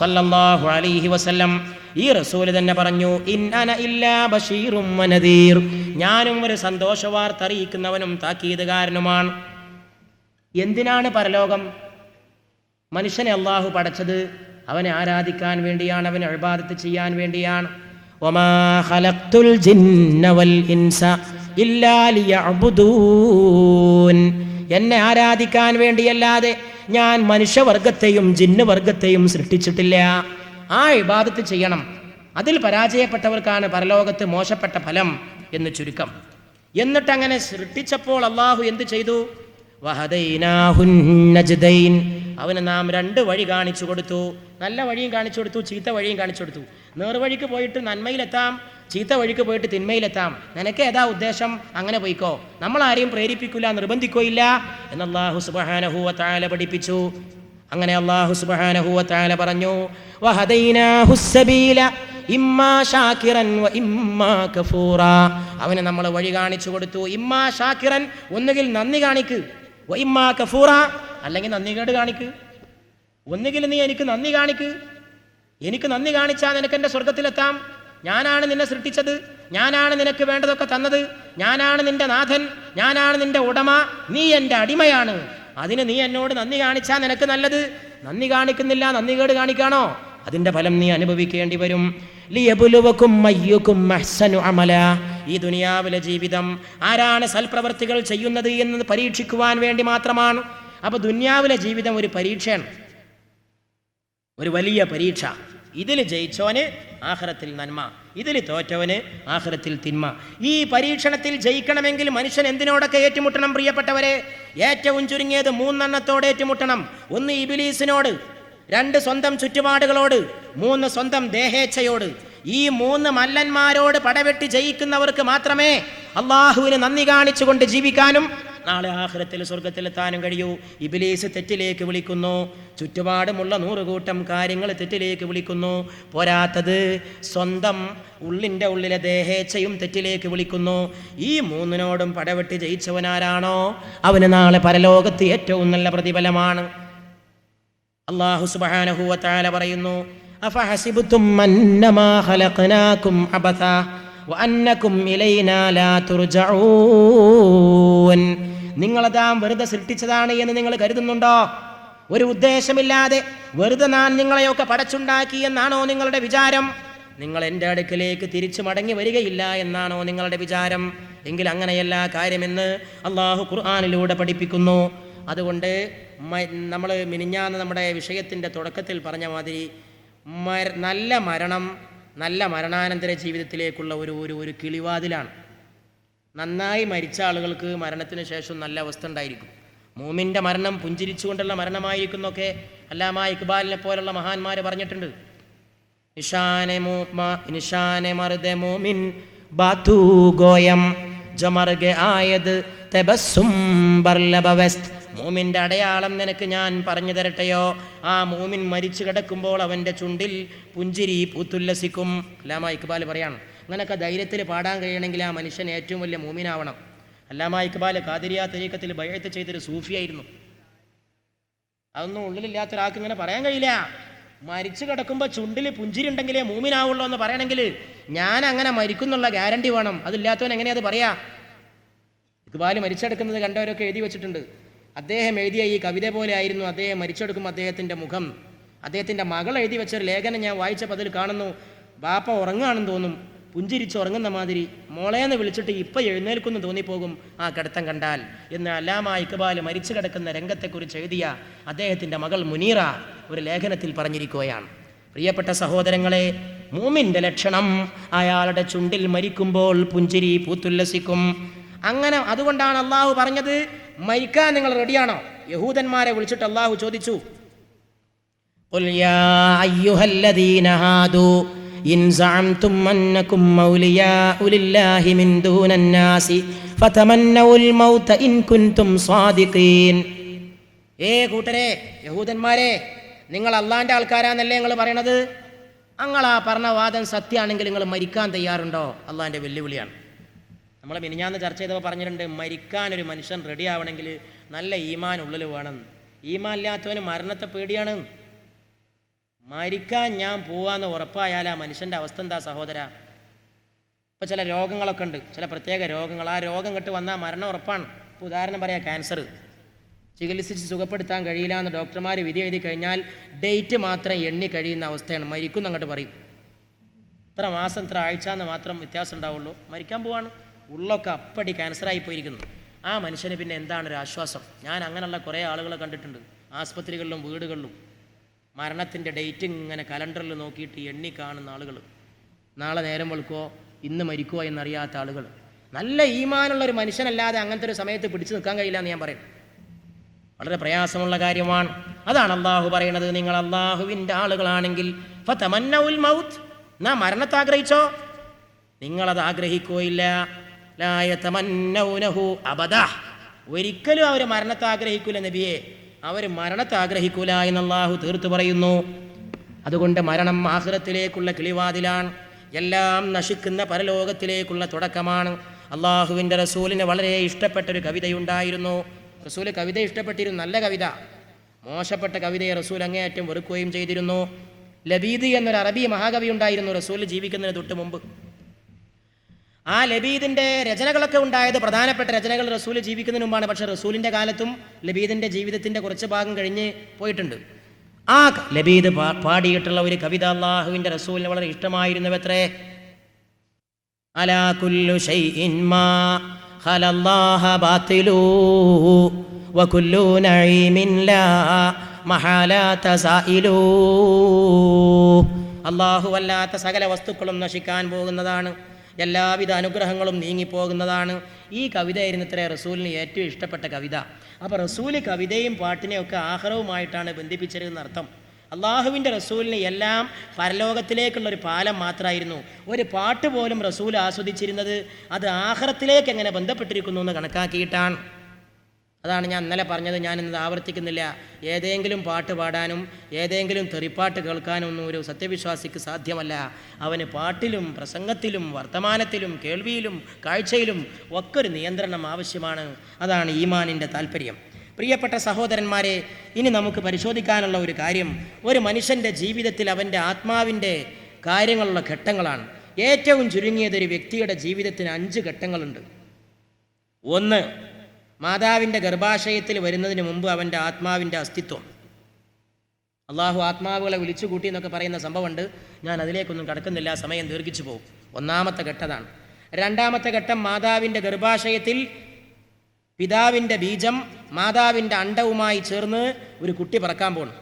സല്ലല്ലാഹു അലൈഹി വസല്ലം. ഈ റസൂൽ തന്നെ പറഞ്ഞു, ഇൻ അന ഇല്ലാ ബശീറും വ നദീർ. ഞാനും ഒരു സന്തോഷവാർത്ത അറിയിക്കുന്നവനും താക്കീതുകാരനുമാണ്. എന്തിനാണ് പരലോകം? മനുഷ്യനെ അല്ലാഹു പടച്ചത് അവനെ ആരാധിക്കാൻ വേണ്ടിയാണ്, അവനെ ഇബാദത്ത് ചെയ്യാൻ വേണ്ടിയാണ്. വമാ ഖലഖ്തുൽ ജിന്ന വൽ ഇൻസ ഇല്ലാ ലിയഅ്ബുദൂൻ. എന്നെ ആരാധിക്കാൻ വേണ്ടിയല്ലാതെ ഞാൻ മനുഷ്യവർഗത്തെയും ജിന്ന് വർഗത്തെയും സൃഷ്ടിച്ചിട്ടില്ല. ആ ഇബാദത്ത് ചെയ്യണം. അതിൽ പരാജയപ്പെട്ടവർക്കാണ് പരലോകത്ത് മോശപ്പെട്ട ഫലം എന്ന് ചുരുക്കം. എന്നിട്ടങ്ങനെ സൃഷ്ടിച്ചപ്പോൾ അല്ലാഹു എന്ത് ചെയ്തു? വഹദൈനാഹുൻ നജ്ദൈൻ. അവന് നാം രണ്ട് വഴി കാണിച്ചു കൊടുത്തു. നല്ല വഴിയും കാണിച്ചു കൊടുത്തു, ചീത്ത വഴിയും കാണിച്ചു കൊടുത്തു. നേർവഴിക്ക് പോയിട്ട് നന്മയിലെത്താം, ചീത്ത വഴിക്ക് പോയിട്ട് തിന്മയിലെത്താം. നിനക്ക് ഏതാ ഉദ്ദേശം, അങ്ങനെ പോയിക്കോ. നമ്മളാരെയും പ്രേരിപ്പിക്കില്ല, നിർബന്ധിക്കുകയില്ല എന്ന് അല്ലാഹു സുബ്ഹാനഹു വ തആല പഠിപ്പിച്ചു. അങ്ങനെ അല്ലാഹു സുബ്ഹാനഹു വ തആല പറഞ്ഞു, വഹദൈനാഹുസ് സബീല ഇമ്മാ ഷാകിറൻ വ ഇമ്മാ കഫൂറാ. അവന് നമ്മൾ വഴി കാണിച്ചു കൊടുത്തു. ഇമ്മാ ഷാകിറൻ, ഒന്നുകിൽ നന്ദി കാണിക്ക്, വ ഇമ്മാ കഫൂറാ, അല്ലെങ്കിൽ നന്ദികേട് കാണിക്ക്. ഒന്നുകിൽ നീ എനിക്ക് നന്ദി കാണിക്ക്, എനിക്ക് നന്ദി കാണിച്ചാൽ നിനക്ക് എൻ്റെ സ്വർഗത്തിലെത്താം. ഞാനാണ് നിന്നെ സൃഷ്ടിച്ചത്, ഞാനാണ് നിനക്ക് വേണ്ടതൊക്കെ തന്നത്, ഞാനാണ് നിന്റെ നാഥൻ, ഞാനാണ് നിന്റെ ഉടമ, നീ എൻ്റെ അടിമയാണ്. അതിന് നീ എന്നോട് നന്ദി കാണിച്ചാൽ നിനക്ക് നല്ലത്. നന്ദി കാണിക്കുന്നില്ല, നന്ദികേട് കാണിക്കാണോ, അതിൻ്റെ ഫലം നീ അനുഭവിക്കേണ്ടി വരും. ലിയബ്ലുവകും അയ്യുകും അഹ്സനു അമല. ഈ ദുനിയാവിലെ ജീവിതം ആരാണ് സൽപ്രവർത്തികൾ ചെയ്യുന്നത് എന്ന് പരീക്ഷിക്കുവാൻ വേണ്ടി മാത്രമാണ്. അപ്പോൾ ദുനിയാവിലെ ജീവിതം ഒരു പരീക്ഷയാണ്, ഒരു വലിയ പരീക്ഷ. ഇതിൽ ജയിച്ചവന് ആഖിറത്തിൽ നന്മ, ഇതിൽ തോറ്റവന് ആഖിറത്തിൽ തിന്മ. ഈ പരീക്ഷണത്തിൽ ജയിക്കണമെങ്കിൽ മനുഷ്യൻ എന്തിനോടൊക്കെ ഏറ്റുമുട്ടണം പ്രിയപ്പെട്ടവരെ? ഏറ്റവും ചുരുങ്ങിയത് 3 എണ്ണത്തോട് ഏറ്റുമുട്ടണം. 1 ഇബ്ലീസിനോട്, 2 സ്വന്തം ചുറ്റുപാടുകളോട്, 3 സ്വന്തം ദേഹേച്ഛയോട്. ഈ 3 മല്ലന്മാരോട് പടവെട്ടി ജയിക്കുന്നവർക്ക് മാത്രമേ അള്ളാഹുവിന് നന്ദി കാണിച്ചുകൊണ്ട് ജീവിക്കാനും നാളെ ആഖിറത്തിൽ സ്വർഗത്തിലെത്താനും കഴിയൂ. ഇബ്ലീസ് തെറ്റിലേക്ക് വിളിക്കുന്നു, ചുറ്റുപാടുമുള്ള 100 കൂട്ടം കാര്യങ്ങൾ തെറ്റിലേക്ക് വിളിക്കുന്നു. പോരാത്തത് സ്വന്തം ഉള്ളിൻ്റെ ഉള്ളിലെ ദേഹേച്ഛയും തെറ്റിലേക്ക് വിളിക്കുന്നു. ഈ 3നോടും പടവെട്ടി ജയിച്ചവനാരാണോ അവന് നാളെ പരലോകത്ത് ഏറ്റവും നല്ല പ്രതിഫലമാണ്. അല്ലാഹു സുബ്ഹാനഹു വ തആല പറയുന്നു, അഫഹസിബ്തും അന്നമാ ഖലഖനാകും അബഥാ വഅന്നകും ഇലൈനാ ലാ തുർജഊൻ. നിങ്ങളതാ വെറുതെ സൃഷ്ടിച്ചതാണ് എന്ന് നിങ്ങൾ കരുതുന്നുണ്ടോ? ഒരു ഉദ്ദേശമില്ലാതെ വെറുതെ ഞാൻ നിങ്ങളെയൊക്കെ പടച്ചുണ്ടാക്കി എന്നാണോ നിങ്ങളുടെ വിചാരം? നിങ്ങൾ എൻ്റെ അടുക്കലേക്ക് തിരിച്ചു മടങ്ങി വരികയില്ല എന്നാണോ നിങ്ങളുടെ വിചാരം? എങ്കിൽ അങ്ങനെയല്ല കാര്യമെന്ന് അല്ലാഹു ഖുർആനിലൂടെ പഠിപ്പിക്കുന്നു. അതുകൊണ്ട് നമ്മൾ മിനിഞ്ഞാന്ന് നമ്മുടെ വിഷയത്തിൻ്റെ തുടക്കത്തിൽ പറഞ്ഞ മാതിരി നല്ല മരണം, നല്ല മരണാനന്തര ജീവിതത്തിലേക്കുള്ള ഒരു കിളിവാതിലാണ്. നന്നായി മരിച്ച ആളുകൾക്ക് മരണത്തിന് ശേഷം നല്ല അവസ്ഥ ഉണ്ടായിരിക്കും. മൂമിൻ്റെ മരണം പുഞ്ചിരിച്ചുകൊണ്ടുള്ള മരണമായിരിക്കും എന്നൊക്കെ അല്ലാമ ഇക്ബാലിനെ പോലുള്ള മഹാന്മാർ പറഞ്ഞിട്ടുണ്ട്. നിഷാനെ മർദെ മോമിൻ ബാതു ഗോയം ജമർഗെ ആയത് തബസ്സും ബർലബവസ്ത്. മൂമിൻ്റെ അടയാളം നിനക്ക് ഞാൻ പറഞ്ഞു തരട്ടെയോ? ആ മൂമിൻ മരിച്ചു കിടക്കുമ്പോൾ അവൻ്റെ ചുണ്ടിൽ പുഞ്ചിരി പൂത്തുല്ലസിക്കും. അല്ലാമ ഇക്ബാൽ പറയാണ്, അങ്ങനെയൊക്കെ ധൈര്യത്തിൽ പാടാൻ കഴിയണമെങ്കിൽ ആ മനുഷ്യൻ ഏറ്റവും വലിയ മൂമിനാവണം. അല്ലാമ ഇക്ബാൽ ഖാദിരിയ തരീഖത്തിൽ ബൈഅത്ത് ചെയ്തൊരു സൂഫിയായിരുന്നു. അതൊന്നും ഉള്ളിലില്ലാത്തൊരാൾക്ക് ഇങ്ങനെ പറയാൻ കഴിയില്ല. മരിച്ചു കിടക്കുമ്പോൾ ചുണ്ടിൽ പുഞ്ചിരി ഉണ്ടെങ്കിലേ മൂമിനാവുള്ളൂ എന്ന് പറയണമെങ്കിൽ ഞാൻ അങ്ങനെ മരിക്കുന്നുള്ള ഗ്യാരണ്ടി വേണം. അതില്ലാത്തവൻ എങ്ങനെയാ അത് പറയാ? ഇക്ബാൽ മരിച്ചെടുക്കുന്നത് കണ്ടവരൊക്കെ എഴുതി വെച്ചിട്ടുണ്ട്. അദ്ദേഹം എഴുതിയ ഈ കവിത പോലെ ആയിരുന്നു അദ്ദേഹം മരിച്ചെടുക്കുമ്പോൾ അദ്ദേഹത്തിൻ്റെ മുഖം. അദ്ദേഹത്തിൻ്റെ മകൾ എഴുതി വെച്ചൊരു ലേഖനം ഞാൻ വായിച്ചപ്പോൾ അതിൽ കാണുന്നു, ബാപ്പ ഉറങ്ങുകയാണെന്ന് തോന്നും, പുഞ്ചിരിച്ച് ഉറങ്ങുന്ന മാതിരി മോളേന്ന് വിളിച്ചിട്ട് ഇപ്പം എഴുന്നേൽക്കുന്നു തോന്നിപ്പോകും ആ കിടത്തം കണ്ടാൽ എന്ന് അല്ലാമ ഇക്ബാൽ മരിച്ചു കിടക്കുന്ന രംഗത്തെക്കുറിച്ച് എഴുതിയ അദ്ദേഹത്തിൻ്റെ മകൾ മുനീറ ഒരു ലേഖനത്തിൽ പറഞ്ഞിരിക്കുകയാണ്. പ്രിയപ്പെട്ട സഹോദരങ്ങളെ, മൂമിൻ്റെ ലക്ഷണം അയാളുടെ ചുണ്ടിൽ മരിക്കുമ്പോൾ പുഞ്ചിരി പൂത്തുല്ലസിക്കും. അങ്ങനെ അതുകൊണ്ടാണ് അള്ളാഹു പറഞ്ഞത്, മരിക്കാൻ നിങ്ങൾ റെഡിയാണോ? യഹൂദന്മാരെ വിളിച്ചിട്ട് അള്ളാഹു ചോദിച്ചു, ഖുൽ യാ അയ്യുഹല്ലദീന ഹാദു ഇൻ സഅംതും അന്നകും മൗലിയാഉ ലില്ലാഹി മിൻ ദൂനന്നാസി ഫതമന്നൗൽ മൗത ഇൻ കുൻതും സാദിഖീൻ. കൂട്ടരെ, യഹൂദന്മാരെ, നിങ്ങൾ അള്ളാഹിൻ്റെ ആൾക്കാരാന്നല്ലേ നിങ്ങൾ പറയണത്? അങ്ങളാ പറഞ്ഞ വാദം സത്യമാണെങ്കിൽ നിങ്ങൾ മരിക്കാൻ തയ്യാറുണ്ടോ? അള്ളാഹിൻ്റെ വെല്ലുവിളിയാണ്. നമ്മൾ മിനിഞ്ഞാന്ന് ചർച്ച ചെയ്തപ്പോൾ പറഞ്ഞിട്ടുണ്ട്, മരിക്കാൻ ഒരു മനുഷ്യൻ റെഡി ആവണമെങ്കിൽ നല്ല ഈമാൻ ഉള്ളിൽ വേണം. ഈമാൻ ഇല്ലാത്തവന് മരണത്തെ പേടിയാണ്. മരിക്കാൻ ഞാൻ പോവാന്ന് ഉറപ്പായാൽ ആ മനുഷ്യൻ്റെ അവസ്ഥ എന്താ സഹോദര? ഇപ്പോൾ ചില രോഗങ്ങളൊക്കെ ഉണ്ട്, ചില പ്രത്യേക രോഗങ്ങൾ. ആ രോഗം കെട്ട് വന്നാൽ മരണം ഉറപ്പാണ്. ഇപ്പോൾ ഉദാഹരണം പറയാം, ക്യാൻസർ ചികിത്സിച്ച് സുഖപ്പെടുത്താൻ കഴിയില്ല എന്ന് ഡോക്ടർമാർ വിധി എഴുതി കഴിഞ്ഞാൽ ഡേറ്റ് മാത്രം എണ്ണി കഴിയുന്ന അവസ്ഥയാണ്. മരിക്കും അങ്ങോട്ട് പറയും, ഇത്ര മാസം ഇത്ര ആഴ്ച എന്ന് മാത്രം വ്യത്യാസം ഉണ്ടാവുള്ളൂ, മരിക്കാൻ പോവാണ്. ഉള്ളൊക്കെ അപ്പടി ക്യാൻസറായി പോയിരിക്കുന്നു. ആ മനുഷ്യന് പിന്നെ എന്താണ് ഒരു ആശ്വാസം? ഞാൻ അങ്ങനെയുള്ള കുറേ ആളുകളെ കണ്ടിട്ടുണ്ട് ആസ്പത്രികളിലും വീടുകളിലും. മരണത്തിൻ്റെ ഡേറ്റ് ഇങ്ങനെ കലണ്ടറിൽ നോക്കിയിട്ട് എണ്ണി കാണുന്ന ആളുകൾ, നാളെ നേരം വെളുക്കുമോ ഇന്ന് മരിക്കുമോ എന്നറിയാത്ത ആളുകൾ. നല്ല ഈമാനുള്ള ഒരു മനുഷ്യനല്ലാതെ അങ്ങനത്തെ ഒരു സമയത്ത് പിടിച്ചു നിൽക്കാൻ കഴിയില്ല എന്ന് ഞാൻ പറയും. വളരെ പ്രയാസമുള്ള കാര്യമാണ്. അതാണ് അള്ളാഹു പറയുന്നത്, നിങ്ങൾ അള്ളാഹുവിൻ്റെ ആളുകളാണെങ്കിൽ ഫതമന്നൗൽ മൗത്ത്, നാ മരണത്തെ ആഗ്രഹിച്ചോ. നിങ്ങളത് ആഗ്രഹിക്കുകയില്ല. ലാ യതമന്നൗനഹു അബദ, ഒരിക്കലും അവർ മരണത്തെ ആഗ്രഹിക്കൂല നബിയെ, അവർ മരണത്തെ ആഗ്രഹിക്കൂല എന്ന് അല്ലാഹു തീർത്തു പറയുന്നു. അതുകൊണ്ട് മരണം ആഖിറത്തിലേക്കുള്ള കിളിവാതിലാണ്, എല്ലാം നശിക്കുന്ന പരലോകത്തിലേക്കുള്ള തുടക്കമാണ്. അള്ളാഹുവിൻ്റെ റസൂലിന് വളരെ ഇഷ്ടപ്പെട്ടൊരു കവിതയുണ്ടായിരുന്നു. റസൂൽ കവിത ഇഷ്ടപ്പെട്ടിരുന്നു, നല്ല കവിത. മോശപ്പെട്ട കവിതയെ റസൂൽ അങ്ങേയറ്റം വെറുക്കുകയും ചെയ്തിരുന്നു. ലബീദ് എന്നൊരു അറബി മഹാകവി ഉണ്ടായിരുന്നു റസൂൽ ജീവിക്കുന്നതിന് തൊട്ട് മുമ്പ്. ആ ലബീദിൻ്റെ രചനകളൊക്കെ ഉണ്ടായത്, പ്രധാനപ്പെട്ട രചനകൾ റസൂൽ ജീവിക്കുന്നതിന് മുമ്പാണ്. പക്ഷേ റസൂലിൻ്റെ കാലത്തും ലബീദിൻ്റെ ജീവിതത്തിൻ്റെ കുറച്ച് ഭാഗം കഴിഞ്ഞ് പോയിട്ടുണ്ട്. ആ ലബീദ് പാടിയിട്ടുള്ള ഒരു കവിത അല്ലാഹുവിൻ്റെ റസൂലിന് വളരെ ഇഷ്ടമായിരുന്നുവത്രേ. അലാ കുല്ലു ശൈഇൻ മാ ഖലല്ലാഹ ബാതിലു വകുല്ലു നഈമിൻ ലാ മഹാലാത സായിലു. അല്ലാഹു അല്ലാത്ത സകല വസ്തുക്കളും നശിക്കാൻ പോകുന്നതാണ്, എല്ലാവിധ അനുഗ്രഹങ്ങളും നീങ്ങിപ്പോകുന്നതാണ്. ഈ കവിതയായിരുന്നു ഇത്ര റസൂലിന് ഏറ്റവും ഇഷ്ടപ്പെട്ട കവിത. അപ്പോൾ റസൂൽ കവിതയും പാട്ടിനെയൊക്കെ ആഖിറവുമായിട്ടാണ് ബന്ധിപ്പിച്ചിരുന്ന അർത്ഥം. അള്ളാഹുവിൻ്റെ റസൂലിന് എല്ലാം പരലോകത്തിലേക്കുള്ളൊരു പാലം മാത്രമായിരുന്നു. ഒരു പാട്ട് പോലും റസൂൽ ആസ്വദിച്ചിരുന്നത് അത് ആഖിറത്തിലേക്ക് എങ്ങനെ ബന്ധപ്പെട്ടിരിക്കുന്നു എന്ന് കണക്കാക്കിയിട്ടാണ്. അതാണ് ഞാൻ ഇന്നലെ പറഞ്ഞത്, ഞാനിന്നത് ആവർത്തിക്കുന്നില്ല. ഏതെങ്കിലും പാട്ട് പാടാനും ഏതെങ്കിലും തെറിപ്പാട്ട് കേൾക്കാനും ഒന്നും ഒരു സത്യവിശ്വാസിക്ക് സാധ്യമല്ല. അവന് പാട്ടിലും പ്രസംഗത്തിലും വർത്തമാനത്തിലും കേൾവിയിലും കാഴ്ചയിലും ഒക്കെ ഒരു നിയന്ത്രണം ആവശ്യമാണ്. അതാണ് ഈമാനിൻ്റെ താല്പര്യം. പ്രിയപ്പെട്ട സഹോദരന്മാരെ, ഇനി നമുക്ക് പരിശോധിക്കാനുള്ള ഒരു കാര്യം, ഒരു മനുഷ്യൻ്റെ ജീവിതത്തിൽ അവൻ്റെ ആത്മാവിൻ്റെ കാര്യങ്ങളുള്ള ഘട്ടങ്ങളാണ്. ഏറ്റവും ചുരുങ്ങിയത് ഒരു വ്യക്തിയുടെ ജീവിതത്തിന് 5 ഘട്ടങ്ങളുണ്ട്. 1, മാതാവിൻ്റെ ഗർഭാശയത്തിൽ വരുന്നതിന് മുമ്പ് അവൻ്റെ ആത്മാവിൻ്റെ അസ്തിത്വം. അള്ളാഹു ആത്മാവുകളെ വിളിച്ചു കൂട്ടി എന്നൊക്കെ പറയുന്ന സംഭവമുണ്ട്. ഞാൻ അതിലേക്കൊന്നും കടക്കുന്നില്ല, സമയം ദീർഘിച്ചു പോകും. 1ാമത്തെ ഘട്ടതാണ്. 2ാമത്തെ ഘട്ടം, മാതാവിൻ്റെ ഗർഭാശയത്തിൽ പിതാവിൻ്റെ ബീജം മാതാവിൻ്റെ അണ്ടവുമായി ചേർന്ന് ഒരു കുട്ടി പിറക്കാൻ പോകണം.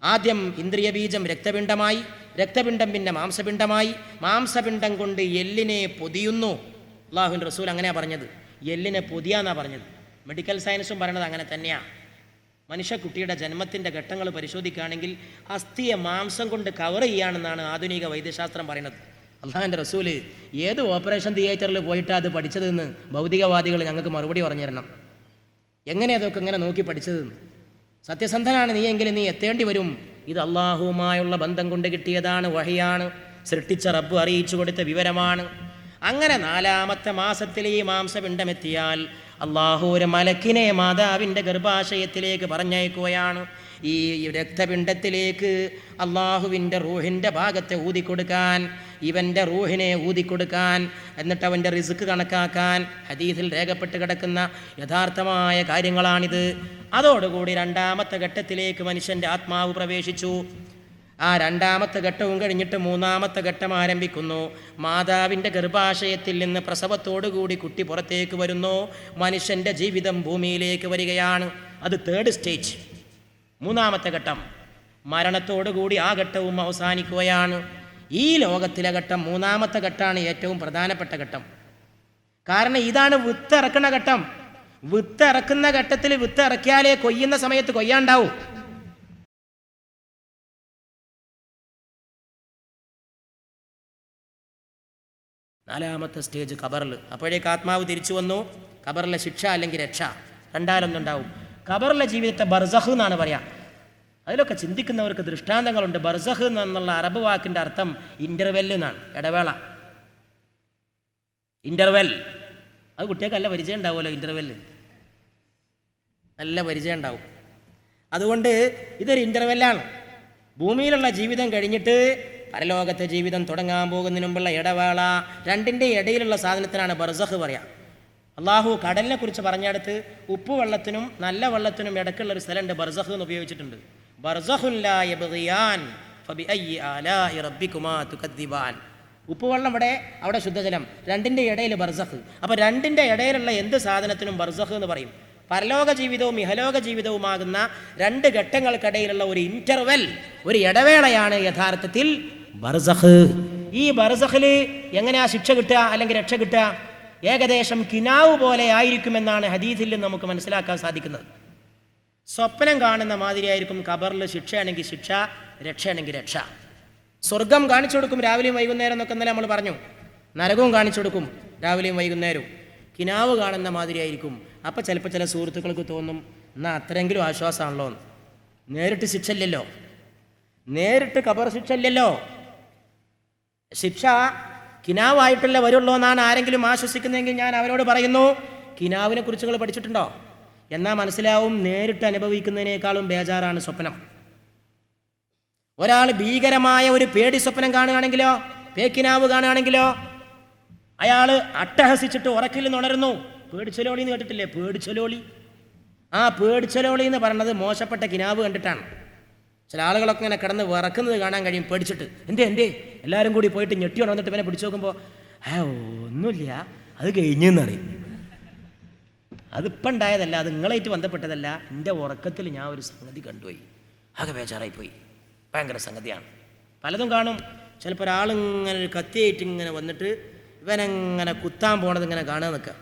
ആദ്യം ഇന്ദ്രിയ ബീജം രക്തപിണ്ഡമായി, രക്തപിണ്ഡം പിന്നെ മാംസപിണ്ഡമായി, മാംസപിണ്ഡം കൊണ്ട് എല്ലിനെ പൊതിയുന്നു. അള്ളാഹുവിൻ്റെ റസൂൽ അങ്ങനെയാണ് പറഞ്ഞത്, എല്ലിനെ പൊതിയാന്നാണ് പറഞ്ഞത്. മെഡിക്കൽ സയൻസും പറയണത് അങ്ങനെ തന്നെയാണ്. മനുഷ്യക്കുട്ടിയുടെ ജന്മത്തിൻ്റെ ഘട്ടങ്ങൾ പരിശോധിക്കുകയാണെങ്കിൽ അസ്ഥിയെ മാംസം കൊണ്ട് കവർ ചെയ്യുകയാണെന്നാണ് ആധുനിക വൈദ്യശാസ്ത്രം പറയുന്നത്. അള്ളാഹുവിൻ്റെ റസൂൽ ഏത് ഓപ്പറേഷൻ തിയേറ്ററിൽ പോയിട്ടാണ് അത് പഠിച്ചതെന്ന് ഭൗതികവാദികൾ ഞങ്ങൾക്ക് മറുപടി പറഞ്ഞു തരണം. എങ്ങനെ അതൊക്കെ ഇങ്ങനെ നോക്കി പഠിച്ചതെന്ന്. സത്യസന്ധനാണ് നീ എങ്കിലും നീ എത്തേണ്ടി വരും. ഇത് അള്ളാഹുവുമായുള്ള ബന്ധം കൊണ്ട് കിട്ടിയതാണ്, വഹിയാണ്, സൃഷ്ടിച്ച റബ്ബ് അറിയിച്ചു കൊടുത്ത വിവരമാണ്. അങ്ങനെ 4ാമത്തെ മാസത്തിൽ ഈ മാംസപിണ്ഡമെത്തിയാൽ അള്ളാഹു ഒരു മലക്കിനെ മാതാവിൻ്റെ ഗർഭാശയത്തിലേക്ക് പറഞ്ഞയക്കുകയാണ്. ഈ രക്തപിണ്ഡത്തിലേക്ക് അള്ളാഹുവിൻ്റെ റൂഹിൻ്റെ ഭാഗത്തെ ഊതിക്കൊടുക്കാൻ, ഇവൻ്റെ റൂഹിനെ ഊതിക്കൊടുക്കാൻ, എന്നിട്ട് അവൻ്റെ റിസ്ക് കണക്കാക്കാൻ ഹദീസിൽ രേഖപ്പെട്ട് കിടക്കുന്ന യഥാർത്ഥമായ കാര്യങ്ങളാണിത്. അതോടുകൂടി 2ാമത്തെ ഘട്ടത്തിലേക്ക് മനുഷ്യൻ്റെ ആത്മാവ് പ്രവേശിച്ചു. ആ 2ാമത്തെ ഘട്ടവും കഴിഞ്ഞിട്ട് 3ാമത്തെ ഘട്ടം ആരംഭിക്കുന്നു. മാതാവിൻ്റെ ഗർഭാശയത്തിൽ നിന്ന് പ്രസവത്തോടുകൂടി കുട്ടി പുറത്തേക്ക് വരുന്നു. മനുഷ്യൻ്റെ ജീവിതം ഭൂമിയിലേക്ക് വരികയാണ്. അത് 3rd സ്റ്റേജ്, 3ാമത്തെ ഘട്ടം. മരണത്തോടുകൂടി ആ ഘട്ടവും അവസാനിക്കുകയാണ്. ഈ ലോകത്തിലെ ഘട്ടം 3ാമത്തെ ഘട്ടമാണ് ഏറ്റവും പ്രധാനപ്പെട്ട ഘട്ടം. കാരണം ഇതാണ് വിത്തിറക്കുന്ന ഘട്ടം. വിത്തിറക്കുന്ന ഘട്ടത്തിൽ വിത്ത് ഇറക്കിയാലേ കൊയ്യുന്ന സമയത്ത് കൊയ്യാണ്ടാവും. നാലാമത്തെ സ്റ്റേജ് ഖബറിൽ. അപ്പോഴേക്ക് ആത്മാവ് തിരിച്ചു വന്നു. ഖബറിലെ ശിക്ഷ അല്ലെങ്കിൽ രക്ഷ, രണ്ടാലൊന്നുണ്ടാവും. ഖബറിലെ ജീവിതത്തെ ബർസഖ് എന്നാണ് പറയാം. അതിലൊക്കെ ചിന്തിക്കുന്നവർക്ക് ദൃഷ്ടാന്തങ്ങളുണ്ട്. ബർസഖ് എന്നുള്ള അറബ് വാക്കിൻ്റെ അർത്ഥം ഇൻ്റർവെൽ എന്നാണ്, ഇടവേള, ഇൻ്റർവെൽ. അത് കുട്ടികൾക്ക് നല്ല പരിചയം ഉണ്ടാവുമല്ലോ, ഇൻ്റർവെല്ല് നല്ല പരിചയം ഉണ്ടാവും. അതുകൊണ്ട് ഇതൊരു ഇൻ്റർവെല്ലാണ്. ഭൂമിയിലുള്ള ജീവിതം കഴിഞ്ഞിട്ട് പരലോകത്തെ ജീവിതം തുടങ്ങാൻ പോകുന്നതിന് മുമ്പുള്ള ഇടവേള, രണ്ടിൻ്റെ ഇടയിലുള്ള സാധനത്തിനാണ് ബർസഖ് പറയാം. അള്ളാഹു കടലിനെ കുറിച്ച് പറഞ്ഞെടുത്ത് ഉപ്പുവെള്ളത്തിനും നല്ല വെള്ളത്തിനും ഇടയ്ക്കുള്ളൊരു സ്ഥലമുണ്ട്, ബർസഖ് എന്ന് ഉപയോഗിച്ചിട്ടുണ്ട്. ബർസഖുൻ ലാ യബ്ഗിയാൻ ഫബിഅയ്യി ആലാഇ റബ്ബികുമാ തുകദ്ദിബാൻ. ഉപ്പുവെള്ളം ഇവിടെ, അവിടെ ശുദ്ധജലം, രണ്ടിൻ്റെ ഇടയിൽ ബർസഖ്. അപ്പോൾ രണ്ടിൻ്റെ ഇടയിലുള്ള എന്ത് സാധനത്തിനും ബർസഖ് എന്ന് പറയും. പരലോക ജീവിതവും ഇഹലോക ജീവിതവുമാകുന്ന 2 ഘട്ടങ്ങൾക്കിടയിലുള്ള ഒരു ഇൻ്റർവെൽ, ഒരു ഇടവേളയാണ് യഥാർത്ഥത്തിൽ ബർസഖ്. ഈ ബർസഖിൽ എങ്ങനെയാ ശിക്ഷ കിട്ടുക അല്ലെങ്കിൽ രക്ഷ കിട്ടുക? ഏകദേശം കിനാവ് പോലെ ആയിരിക്കുമെന്നാണ് ഹദീസിൽ നമുക്ക് മനസ്സിലാക്കാൻ സാധിക്കുന്നത്. സ്വപ്നം കാണുന്ന മാതിരിയായിരിക്കും ഖബറിൽ. ശിക്ഷയാണെങ്കിൽ ശിക്ഷ, രക്ഷയാണെങ്കിൽ രക്ഷ. സ്വർഗം കാണിച്ചു കൊടുക്കും രാവിലെയും വൈകുന്നേരം എന്നൊക്കെ ഇന്നലെ നമ്മൾ പറഞ്ഞു. നരകവും കാണിച്ചു കൊടുക്കും രാവിലെയും വൈകുന്നേരവും. കിനാവ് കാണുന്ന മാതിരിയായിരിക്കും. അപ്പം ചിലപ്പോൾ ചില സുഹൃത്തുക്കൾക്ക് തോന്നും, എന്നാൽ അത്രയെങ്കിലും ആശ്വാസമാണല്ലോ എന്ന്. നേരിട്ട് ശിക്ഷ ഇല്ലല്ലോ, നേരിട്ട് ഖബർ ശിക്ഷ ഇല്ലല്ലോ. ശിക്ഷ കിനാവായിട്ടല്ലേ വരുള്ളൂ എന്നാണ് ആരെങ്കിലും ആശ്വസിക്കുന്നതെങ്കിൽ ഞാൻ അവരോട് പറയുന്നു, കിനാവിനെ കുറിച്ച് നിങ്ങൾ പഠിച്ചിട്ടുണ്ടോ? എന്നാൽ മനസ്സിലാവും നേരിട്ട് അനുഭവിക്കുന്നതിനേക്കാളും ബേജാറാണ് സ്വപ്നം. ഒരാൾ ഭീകരമായ ഒരു പേടി സ്വപ്നം കാണുകയാണെങ്കിലോ, പേക്കിനാവ് കാണുകയാണെങ്കിലോ, അയാൾ അട്ടഹസിച്ചിട്ട് ഉറക്കിൽ നിന്ന് ഉണരുന്നു. പേടിച്ചലോളി എന്ന് കേട്ടിട്ടില്ലേ? പേടിച്ചലോളി. ആ പേടിച്ചലോളി എന്ന് പറയുന്നത് മോശപ്പെട്ട കിനാവ് കണ്ടിട്ടാണ്. ചില ആളുകളൊക്കെ ഇങ്ങനെ കിടന്ന് വിറക്കുന്നത് കാണാൻ കഴിയും പേടിച്ചിട്ട്. എന്തേ എല്ലാവരും കൂടി പോയിട്ട് ഞെട്ടി ഉണർന്നിട്ട് ഇവനെ പിടിച്ചു നോക്കുമ്പോൾ ഒന്നുമില്ല, അത് കഴിഞ്ഞെന്നറിയും. അതിപ്പം ഉണ്ടായതല്ല, അത് നിങ്ങളായിട്ട് ബന്ധപ്പെട്ടതല്ല. എൻ്റെ ഉറക്കത്തിൽ ഞാൻ ഒരു സംഗതി കണ്ടുപോയി, ആകെ ബേജാറായിപ്പോയി. ഭയങ്കര സംഗതിയാണ്. പലതും കാണും. ചിലപ്പോൾ ഒരാളിങ്ങനെ ഒരു കത്തിയായിട്ട് ഇങ്ങനെ വന്നിട്ട് ഇവനെങ്ങനെ കുത്താൻ പോണത് ഇങ്ങനെ കാണുക നിൽക്കുക.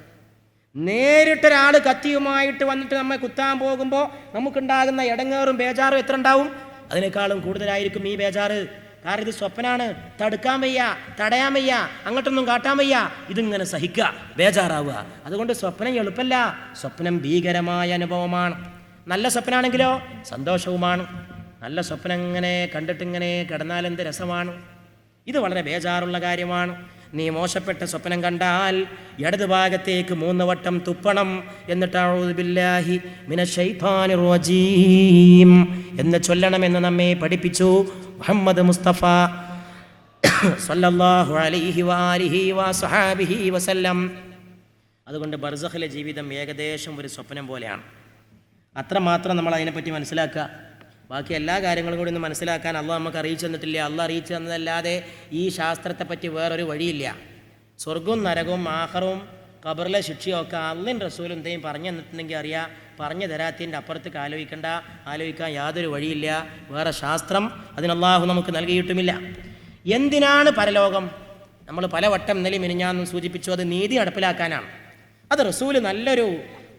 നേരിട്ടൊരാൾ കത്തിയുമായിട്ട് വന്നിട്ട് നമ്മെ കുത്താൻ പോകുമ്പോൾ നമുക്കുണ്ടാകുന്ന ഇടങ്ങേറും ബേജാറും എത്ര ഉണ്ടാവും? അതിനേക്കാളും കൂടുതലായിരിക്കും ഈ ബേജാറ്. കാരണം ഇത് സ്വപ്നാണ്, തടുക്കാൻ വയ്യ, തടയാൻ വയ്യ, അങ്ങോട്ടൊന്നും കാട്ടാൻ വയ്യ, ഇതിങ്ങനെ സഹിക്കുക, ബേജാറാവുക. അതുകൊണ്ട് സ്വപ്നം എളുപ്പമല്ല, സ്വപ്നം ഭീകരമായ അനുഭവമാണ്. നല്ല സ്വപ്നാണെങ്കിലോ സന്തോഷവുമാണ്. നല്ല സ്വപ്നം ഇങ്ങനെ കണ്ടിട്ടിങ്ങനെ കിടന്നാലെന്ത് രസമാണ്. ഇത് വളരെ ബേജാറുള്ള കാര്യമാണ്. നീ മോശപ്പെട്ട സ്വപ്നം കണ്ടാൽ ഇടത് ഭാഗത്തേക്ക് 3 വട്ടം തുപ്പണം. എന്നിട്ട് അഊദു ബില്ലാഹി മിനശ്ശൈത്വാനിർ റജീം എന്ന് ചൊല്ലണമെന്ന് നമ്മെ പഠിപ്പിച്ചു മുഹമ്മദ് മുസ്തഫ സല്ലല്ലാഹു അലൈഹി വആലിഹി വസഹബിഹി വസല്ലം. അതുകൊണ്ട് ബർസഖിലെ ജീവിതം ഏകദേശം ഒരു സ്വപ്നം പോലെയാണ്. അത്രമാത്രം നമ്മൾ അതിനെപ്പറ്റി മനസ്സിലാക്കുക. ബാക്കി എല്ലാ കാര്യങ്ങളും കൂടി ഒന്ന് മനസ്സിലാക്കാൻ അള്ളാഹ് നമുക്ക് അറിയിച്ചു തന്നിട്ടില്ല. അള്ളാഹ് അറിയിച്ചു തന്നതല്ലാതെ ഈ ശാസ്ത്രത്തെപ്പറ്റി വേറൊരു വഴിയില്ല. സ്വർഗവും നരകവും ആഖിറവും ഖബറിലെ ശിക്ഷയൊക്കെ അള്ളയും റസൂലും എന്തെങ്കിലും പറഞ്ഞു തന്നിട്ടുണ്ടെങ്കിൽ അറിയാം. പറഞ്ഞു തരാത്തതിൻ്റെ അപ്പുറത്തേക്ക് ആലോചിക്കാൻ യാതൊരു വഴിയില്ല. വേറെ ശാസ്ത്രം അതിന് അള്ളാഹു നമുക്ക് നൽകിയിട്ടുമില്ല. എന്തിനാണ് പരലോകം? നമ്മൾ പലവട്ടം ഇന്നലെ മിനിഞ്ഞാന്നും സൂചിപ്പിച്ചു, അത് നീതി നടപ്പിലാക്കാനാണ്. അത് റസൂല് നല്ലൊരു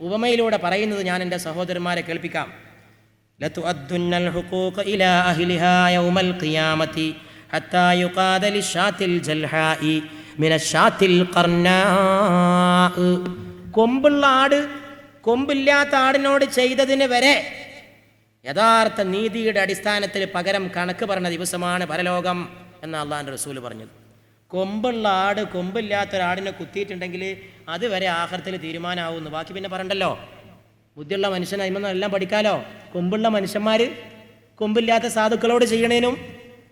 ഉപമയിലൂടെ പറയുന്നത് ഞാൻ എൻ്റെ സഹോദരന്മാരെ കേൾപ്പിക്കാം. لتؤدن الحقوق إلى أهلها يوم القيامة حتى يقاد للشاة الجلحاء من الشاة القرناء. കൊമ്പുള്ള ആട് കൊമ്പില്ലാത്ത ആടിനോട് ചെയ്തതിന് വരെ യഥാർത്ഥ നീതിയുടെ അടിസ്ഥാനത്തിൽ പകരം കണക്ക് പറഞ്ഞ ദിവസമാണ് പരലോകം എന്ന് അള്ളാഹുവിൻ്റെ റസൂൽ പറഞ്ഞത്. കൊമ്പുള്ള ആട് കൊമ്പില്ലാത്തൊരാടിനെ കുത്തിയിട്ടുണ്ടെങ്കിൽ അതുവരെ ആഖിറത്തിൽ തീരുമാനമാവുന്നു. ബാക്കി പിന്നെ പറയണ്ടല്ലോ. ബുദ്ധിയുള്ള മനുഷ്യൻ അതിമൊന്നും എല്ലാം പഠിക്കാലോ. കൊമ്പുള്ള മനുഷ്യന്മാർ കൊമ്പില്ലാത്ത സാധുക്കളോട് ചെയ്യണേനും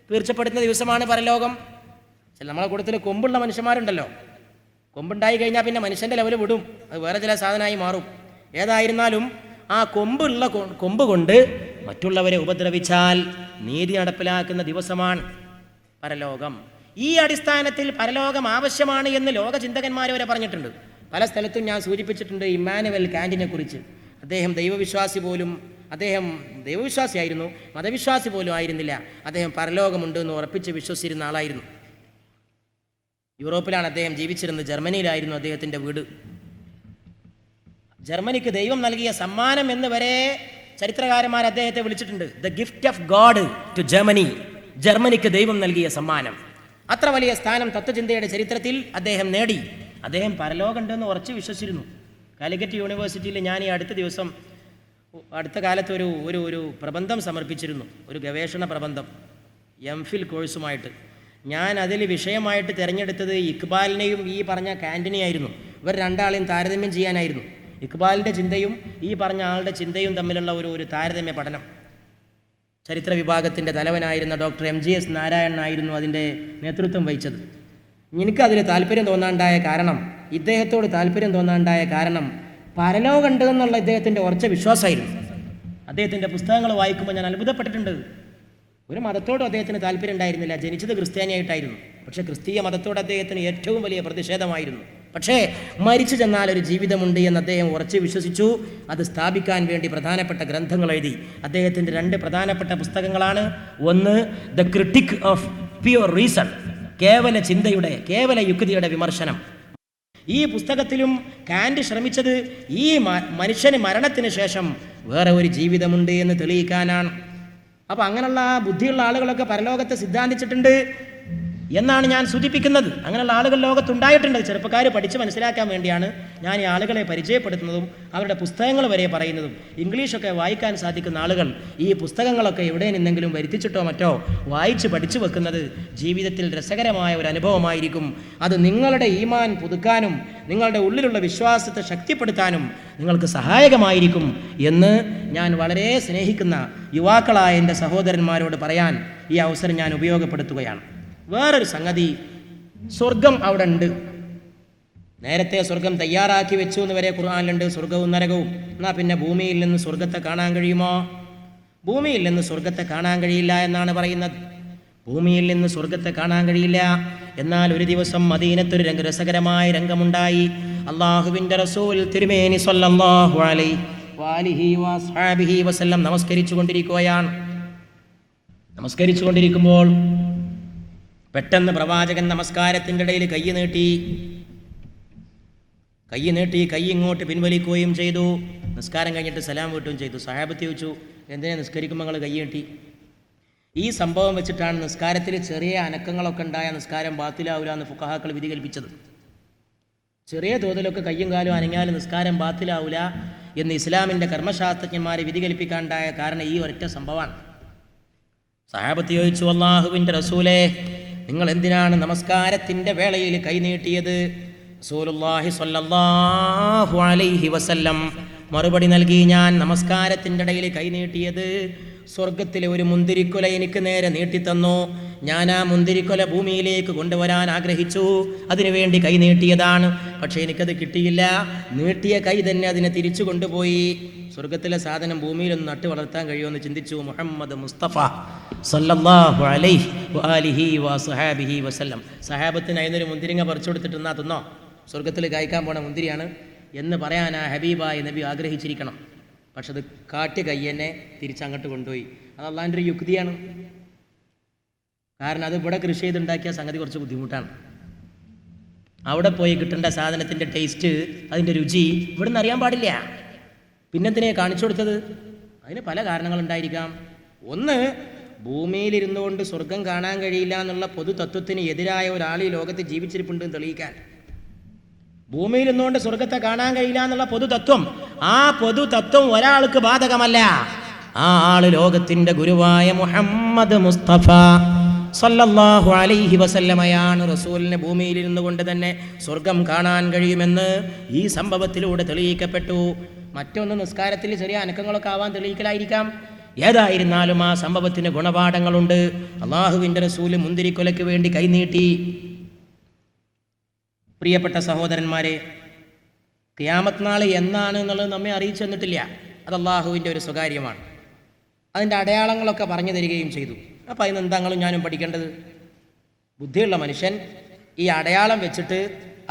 തീർച്ചപ്പെടുത്തുന്ന ദിവസമാണ് പരലോകം. നമ്മളെ കൂട്ടത്തിൽ കൊമ്പുള്ള മനുഷ്യന്മാരുണ്ടല്ലോ. കൊമ്പുണ്ടായി കഴിഞ്ഞാൽ പിന്നെ മനുഷ്യൻ്റെ ലെവൽ വിടും, അത് വേറെ ചില സാധനമായി മാറും. ഏതായിരുന്നാലും ആ കൊമ്പ് കൊണ്ട് മറ്റുള്ളവരെ ഉപദ്രവിച്ചാൽ നീതി നടപ്പിലാക്കുന്ന ദിവസമാണ് പരലോകം. ഈ അടിസ്ഥാനത്തിൽ പരലോകം ആവശ്യമാണ് എന്ന് ലോക ചിന്തകന്മാർ വരെ പറഞ്ഞിട്ടുണ്ട്. പല സ്ഥലത്തും ഞാൻ സൂചിപ്പിച്ചിട്ടുണ്ട് ഇമ്മാനുവൽ കാന്റിനെ കുറിച്ച്. അദ്ദേഹം ദൈവവിശ്വാസിയായിരുന്നു, മതവിശ്വാസി പോലും ആയിരുന്നില്ല. അദ്ദേഹം പരലോകമുണ്ട് എന്ന് ഉറപ്പിച്ച് വിശ്വസിച്ചിരുന്ന ആളായിരുന്നു. യൂറോപ്പിലാണ് അദ്ദേഹം ജീവിച്ചിരുന്നത്. ജർമ്മനിയിലായിരുന്നു അദ്ദേഹത്തിൻ്റെ വീട്. ജർമ്മനിക്ക് ദൈവം നൽകിയ സമ്മാനം എന്ന് വരെ ചരിത്രകാരന്മാർ അദ്ദേഹത്തെ വിളിച്ചിട്ടുണ്ട്. The gift of God to Germany. ജർമ്മനിക്ക് ദൈവം നൽകിയ സമ്മാനം. അത്ര വലിയ സ്ഥാനം തത്വചിന്തയുടെ ചരിത്രത്തിൽ അദ്ദേഹം നേടി. അദ്ദേഹം പരലോകമുണ്ടെന്ന് ഉറച്ച് വിശ്വസിച്ചിരുന്നു. കാലിക്കറ്റ് യൂണിവേഴ്സിറ്റിയിൽ ഞാൻ ഈ അടുത്ത കാലത്ത് ഒരു പ്രബന്ധം സമർപ്പിച്ചിരുന്നു, ഒരു ഗവേഷണ പ്രബന്ധം എംഫിൽ കോഴ്സുമായിട്ട്. ഞാൻ അതിൽ വിഷയമായിട്ട് തിരഞ്ഞെടുത്തത് ഇക്ബാലിനെയും ഈ പറഞ്ഞ കാൻറ്റിനെയായിരുന്നു. ഇവർ രണ്ടാളെയും താരതമ്യം ചെയ്യാനായിരുന്നു. ഇക്ബാലിൻ്റെ ചിന്തയും ഈ പറഞ്ഞ ആളുടെ ചിന്തയും തമ്മിലുള്ള ഒരു താരതമ്യ പഠനം. ചരിത്ര വിഭാഗത്തിൻ്റെ തലവനായിരുന്ന ഡോക്ടർ MGS നാരായണനായിരുന്നു അതിൻ്റെ നേതൃത്വം വഹിച്ചത്. എനിക്കതിൽ താല്പര്യം തോന്നാണ്ടായ കാരണം, ഇദ്ദേഹത്തോട് താല്പര്യം തോന്നാണ്ടായ കാരണം പരലോകമുണ്ട് എന്നുള്ള ഇദ്ദേഹത്തിൻ്റെ ഉറച്ച വിശ്വാസമായിരുന്നു. അദ്ദേഹത്തിൻ്റെ പുസ്തകങ്ങൾ വായിക്കുമ്പോൾ ഞാൻ അത്ഭുതപ്പെട്ടിട്ടുണ്ട്. ഒരു മതത്തോടും അദ്ദേഹത്തിന് താല്പര്യം ഉണ്ടായിരുന്നില്ല. ജനിച്ചത് ക്രിസ്ത്യാനിയായിട്ടായിരുന്നു. പക്ഷേ ക്രിസ്തീയ മതത്തോട് അദ്ദേഹത്തിന് ഏറ്റവും വലിയ പ്രതിഷേധമായിരുന്നു. പക്ഷേ മരിച്ചു ചെന്നാൽ ഒരു ജീവിതമുണ്ട് എന്ന് അദ്ദേഹം ഉറച്ചു വിശ്വസിച്ചു. അത് സ്ഥാപിക്കാൻ വേണ്ടി പ്രധാനപ്പെട്ട ഗ്രന്ഥങ്ങൾ എഴുതി. അദ്ദേഹത്തിൻ്റെ 2 പ്രധാനപ്പെട്ട പുസ്തകങ്ങളാണ്. ഒന്ന് the critique of pure reason, കേവല ചിന്തയുടെ, കേവല യുക്തിയുടെ വിമർശനം. ഈ പുസ്തകത്തിലും കാന്റ് ശ്രമിച്ചത് ഈ മനുഷ്യന് മരണത്തിന് ശേഷം വേറെ ഒരു ജീവിതമുണ്ട് എന്ന് തെളിയിക്കാനാണ്. അപ്പോൾ അങ്ങനെയുള്ള ബുദ്ധിയുള്ള ആളുകളൊക്കെ പരലോകത്തെ സിദ്ധാന്തിച്ചിട്ടുണ്ട്. എന്നാണ് ഞാൻ സൂചിപ്പിക്കുന്നത്. അങ്ങനെയുള്ള ആളുകൾ ലോകത്തുണ്ടായിട്ടുണ്ട്. ചെറുപ്പക്കാർ പഠിച്ച് മനസ്സിലാക്കാൻ വേണ്ടിയാണ് ഞാൻ ഈ ആളുകളെ പരിചയപ്പെടുത്തുന്നതും അവരുടെ പുസ്തകങ്ങൾ വരെ പറയുന്നതും. ഇംഗ്ലീഷൊക്കെ വായിക്കാൻ സാധിക്കുന്ന ആളുകൾ ഈ പുസ്തകങ്ങളൊക്കെ എവിടെ നിന്നെങ്കിലും വരുത്തിച്ചിട്ടോ മറ്റോ വായിച്ച് പഠിച്ചു വെക്കുന്നത് ജീവിതത്തിൽ രസകരമായ ഒരു അനുഭവമായിരിക്കും. അത് നിങ്ങളുടെ ഈമാൻ പുതുക്കാനും നിങ്ങളുടെ ഉള്ളിലുള്ള വിശ്വാസത്തെ ശക്തിപ്പെടുത്താനും നിങ്ങൾക്ക് സഹായകമായിരിക്കും എന്ന് ഞാൻ വളരെ സ്നേഹിക്കുന്ന യുവാക്കളായ എൻ്റെ സഹോദരന്മാരോട് പറയാൻ ഈ അവസരം ഞാൻ ഉപയോഗപ്പെടുത്തുകയാണ്. വേറൊരു സംഗതി, സ്വർഗം അവിടെ ഉണ്ട്. നേരത്തെ സ്വർഗം തയ്യാറാക്കി വെച്ചു എന്ന് വരെ ഖുർആനിലുണ്ട്, സ്വർഗവും നരകവും. എന്നാൽ പിന്നെ ഭൂമിയിൽ നിന്ന് സ്വർഗത്തെ കാണാൻ കഴിയുമോ? ഭൂമിയിൽ നിന്ന് സ്വർഗത്തെ കാണാൻ കഴിയില്ല എന്നാണ് പറയുന്നത്. ഭൂമിയിൽ നിന്ന് സ്വർഗത്തെ കാണാൻ കഴിയില്ല. എന്നാൽ ഒരു ദിവസം മദീനത്തൊരു രസകരമായ രംഗമുണ്ടായി. അള്ളാഹുവിൻ്റെ റസൂൽ തിരുമേനി സ്വല്ലല്ലാഹു അലൈഹി വസല്ലം നമസ്കരിച്ചുകൊണ്ടിരിക്കുകയാണ്. നമസ്കരിച്ചുകൊണ്ടിരിക്കുമ്പോൾ പെട്ടെന്ന് പ്രവാചകൻ നമസ്കാരത്തിൻ്റെ ഇടയിൽ കൈ നീട്ടി കൈ ഇങ്ങോട്ട് പിൻവലിക്കുകയും ചെയ്തു. നിസ്കാരം കഴിഞ്ഞിട്ട് സലാം വീട്ടുകയും ചെയ്തു. സഹാബത്ത് ചോദിച്ചു, എന്തിനാ നിസ്കരിക്കുമ്പോൾ നിങ്ങൾ കൈ നീട്ടി? ഈ സംഭവം വെച്ചിട്ടാണ് നിസ്കാരത്തിൽ ചെറിയ അനക്കങ്ങളൊക്കെ ഉണ്ടായ നിസ്കാരം ബാത്തിലാവില്ല എന്ന് ഫുഖഹാക്കൾ വിധി കൽപ്പിച്ചത്. ചെറിയ തോതിലൊക്കെ കയ്യും കാലും അനങ്ങിയാൽ നിസ്കാരം ബാത്തിലാവില്ല എന്ന് ഇസ്ലാമിൻ്റെ കർമ്മശാസ്ത്രജ്ഞന്മാർ വിധി കൽപ്പിക്കാനുണ്ടായ കാരണം ഈ ഒരൊറ്റ സംഭവമാണ്. സഹാബത്ത് ചോദിച്ചു, അല്ലാഹുവിൻ്റെ റസൂലേ, നിങ്ങൾ എന്തിനാണ് നമസ്കാരത്തിൻ്റെ വേളയിൽ കൈനീട്ടിയത്? റസൂലുള്ളാഹി സ്വല്ലല്ലാഹു അലൈഹി വസല്ലം മറുപടി നൽകി, ഞാൻ നമസ്കാരത്തിൻ്റെ ഇടയിൽ കൈനീട്ടിയത് സ്വർഗത്തിലെ ഒരു മുന്തിരിക്കുല എനിക്ക് നേരെ നീട്ടിത്തന്നു. ഞാൻ ആ മുന്തിരിക്കുല ഭൂമിയിലേക്ക് കൊണ്ടുവരാൻ ആഗ്രഹിച്ചു, അതിനുവേണ്ടി കൈനീട്ടിയതാണ്. പക്ഷേ എനിക്കത് കിട്ടിയില്ല. നീട്ടിയ കൈ തന്നെ അതിനെ തിരിച്ചു കൊണ്ടുപോയി. സ്വർഗത്തിലെ സാധനം ഭൂമിയിലൊന്ന് നട്ടു വളർത്താൻ കഴിയുമെന്ന് ചിന്തിച്ചു മുഹമ്മദ് മുസ്തഫ സല്ലല്ലാഹു അലൈഹി വആലിഹി വസഹാബിഹി വസല്ലം. സഹാബത്തിന് അതിനൊരു മുന്തിരിങ്ങ പറിച്ചു കൊടുത്തിട്ട് എന്നാ തിന്നോ, സ്വർഗത്തിൽ കായ്ക്കാൻ പോണ മുന്തിരിയാണ് എന്ന് പറയാൻ ആ ഹബീബായ നബി ആഗ്രഹിച്ചിരിക്കണം. പക്ഷെ അത് കാട്ടി കയ്യനെ തിരിച്ചങ്ങോട്ട് കൊണ്ടുപോയി. അത് അള്ളാഹിൻ്റെ ഒരു യുക്തിയാണ്. കാരണം അത് ഇവിടെ കൃഷി ചെയ്തുണ്ടാക്കിയ സംഗതി കുറച്ച് ബുദ്ധിമുട്ടാണ്. അവിടെ പോയി കിട്ടേണ്ട സാധനത്തിൻ്റെ ടേസ്റ്റ്, അതിൻ്റെ രുചി ഇവിടുന്ന് അറിയാൻ പാടില്ല. പിന്നെന്തിനെ കാണിച്ചു കൊടുത്തത്? അതിന് പല കാരണങ്ങളുണ്ടായിരിക്കാം. ഒന്ന്, ഭൂമിയിലിരുന്നു കൊണ്ട് സ്വർഗം കാണാൻ കഴിയില്ല എന്നുള്ള പൊതു തത്വത്തിന് എതിരായ ഒരാൾ ഈ ലോകത്ത് ജീവിച്ചിരിപ്പുണ്ടെന്ന് തെളിയിക്കാൻ. ഭൂമിയിൽ നിന്നുകൊണ്ട് സ്വർഗത്തെ കാണാൻ കഴിയില്ല എന്നുള്ള പൊതുതത്വം, ആ പൊതുതത്വം ഒരാൾക്ക് ബാധകമല്ല. ആ ആള് ലോകത്തിന്റെ ഗുരുവായ മുഹമ്മദ് മുസ്തഫ സല്ലല്ലാഹു അലൈഹി വസല്ലമയാണ്. റസൂലിനെ ഭൂമിയിൽ ഇരുന്നു കൊണ്ട് തന്നെ സ്വർഗം കാണാൻ കഴിയുമെന്ന് ഈ സംഭവത്തിലൂടെ തെളിയിക്കപ്പെട്ടു. മറ്റൊന്ന്, നിസ്കാരത്തിൽ ചെറിയ അനക്കങ്ങളൊക്കെ ആവാൻ തെളിയിക്കലായിരിക്കാം. ഏതായിരുന്നാലും ആ സംഭവത്തിന് ഗുണപാഠങ്ങളുണ്ട്. അള്ളാഹുവിൻ്റെ റസൂല് മുന്തിരിക്കൊലയ്ക്ക് വേണ്ടി കൈനീട്ടി. പ്രിയപ്പെട്ട സഹോദരന്മാരെ, ഖിയാമത്ത് നാൾ എന്നാണ് എന്നുള്ളത് നമ്മെ അറിയിച്ചു തന്നിട്ടില്ല. അത് അള്ളാഹുവിൻ്റെ ഒരു സ്വകാര്യമാണ്. അതിൻ്റെ അടയാളങ്ങളൊക്കെ പറഞ്ഞു തരികയും ചെയ്തു. അപ്പോൾ അതിന് എന്താങ്ങളും ഞാനും പഠിക്കേണ്ടത്? ബുദ്ധിയുള്ള മനുഷ്യൻ ഈ അടയാളം വെച്ചിട്ട്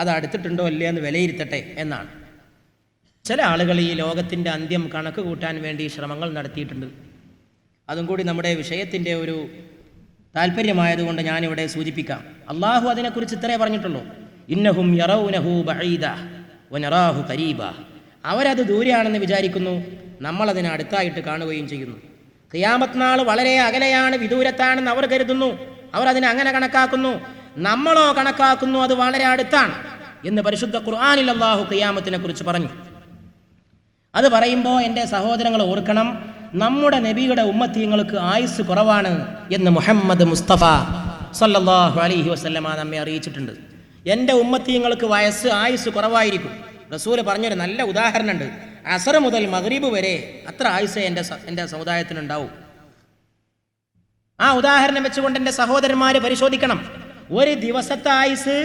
അത് അടുത്തിട്ടുണ്ടോ ഇല്ലേ എന്ന് വിലയിരുത്തട്ടെ എന്നാണ്. ചില ആളുകൾ ഈ ലോകത്തിൻ്റെ അന്ത്യം കണക്ക് കൂട്ടാൻ വേണ്ടി ശ്രമങ്ങൾ നടത്തിയിട്ടുണ്ട്. അതും കൂടി നമ്മുടെ വിഷയത്തിൻ്റെ ഒരു താല്പര്യമായതുകൊണ്ട് ഞാനിവിടെ സൂചിപ്പിക്കാം. അള്ളാഹു അതിനെക്കുറിച്ച് ഇത്രേ പറഞ്ഞിട്ടുള്ളൂ, ഇന്നഹും യറൗനഹു ബഈദ വനറാഹു ഖരീബ. അവരത് ദൂരെയാണെന്ന് വിചാരിക്കുന്നു, നമ്മളതിനെ അടുത്തായിട്ട് കാണുകയും ചെയ്യുന്നു. ഖിയാമത്ത് നാൾ വളരെ അകലെയാണ്, വിദൂരത്താണെന്ന് അവർ കരുതുന്നു. അവർ അതിനെ അങ്ങനെ കണക്കാക്കുന്നു. നമ്മളോ കണക്കാക്കുന്നു അത് വളരെ അടുത്താണ് എന്ന് പരിശുദ്ധ ഖുർആനിൽ അല്ലാഹു ഖിയാമത്തിനെ കുറിച്ച് പറഞ്ഞു. അത് പറയുമ്പോൾ എൻ്റെ സഹോദരങ്ങൾ ഓർക്കണം, നമ്മുടെ നബിയുടെ ഉമ്മത്തീങ്ങൾക്ക് ആയുസ് കുറവാണ് എന്ന് മുഹമ്മദ് മുസ്തഫ സല്ലല്ലാഹു അലൈഹി വസല്ലമ നമ്മെ അറിയിച്ചിട്ടുണ്ട്. എൻ്റെ ഉമ്മത്തീങ്ങൾക്ക് ആയുസ് കുറവായിരിക്കും. റസൂല് പറഞ്ഞൊരു നല്ല ഉദാഹരണമുണ്ട്. അസർ മുതൽ മഗ്രിബ് വരെ അത്ര ആയുസ് എൻ്റെ സമുദായത്തിനുണ്ടാവും. ആ ഉദാഹരണം വെച്ചുകൊണ്ട് എൻ്റെ സഹോദരന്മാർ പരിശോധിക്കണം. ഒരു ദിവസത്തെ ആയുസ്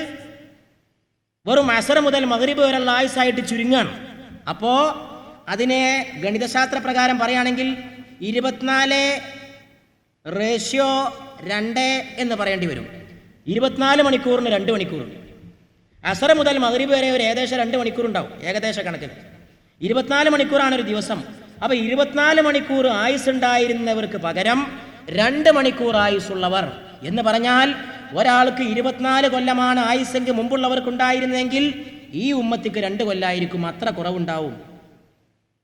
വെറും അസർ മുതൽ മഗ്രിബ് വരെയുള്ള ആയുസ്സായിട്ട് ചുരുങ്ങാണ്. അപ്പോൾ അതിനെ ഗണിതശാസ്ത്ര പ്രകാരം പറയുകയാണെങ്കിൽ 24:2 എന്ന് പറയേണ്ടി വരും. 24 മണിക്കൂറിന് 2 മണിക്കൂർ. അസർ മുതൽ മഗ്രിബ് വരെ ഒരു ഏകദേശം 2 മണിക്കൂർ ഉണ്ടാവും, ഏകദേശ കണക്കിൽ. 24 മണിക്കൂറാണ് ഒരു ദിവസം. അപ്പോൾ 24 മണിക്കൂർ ആയുസ് ഉണ്ടായിരുന്നവർക്ക് പകരം 2 മണിക്കൂർ ആയുസ്സുള്ളവർ എന്ന് പറഞ്ഞാൽ ഒരാൾക്ക് 24 കൊല്ലമാണ് ആയുസ്സെങ്കിൽ മുമ്പുള്ളവർക്കുണ്ടായിരുന്നെങ്കിൽ ഈ ഉമ്മത്തിക്ക് 2 കൊല്ലമായിരിക്കും. അത്ര കുറവുണ്ടാവും.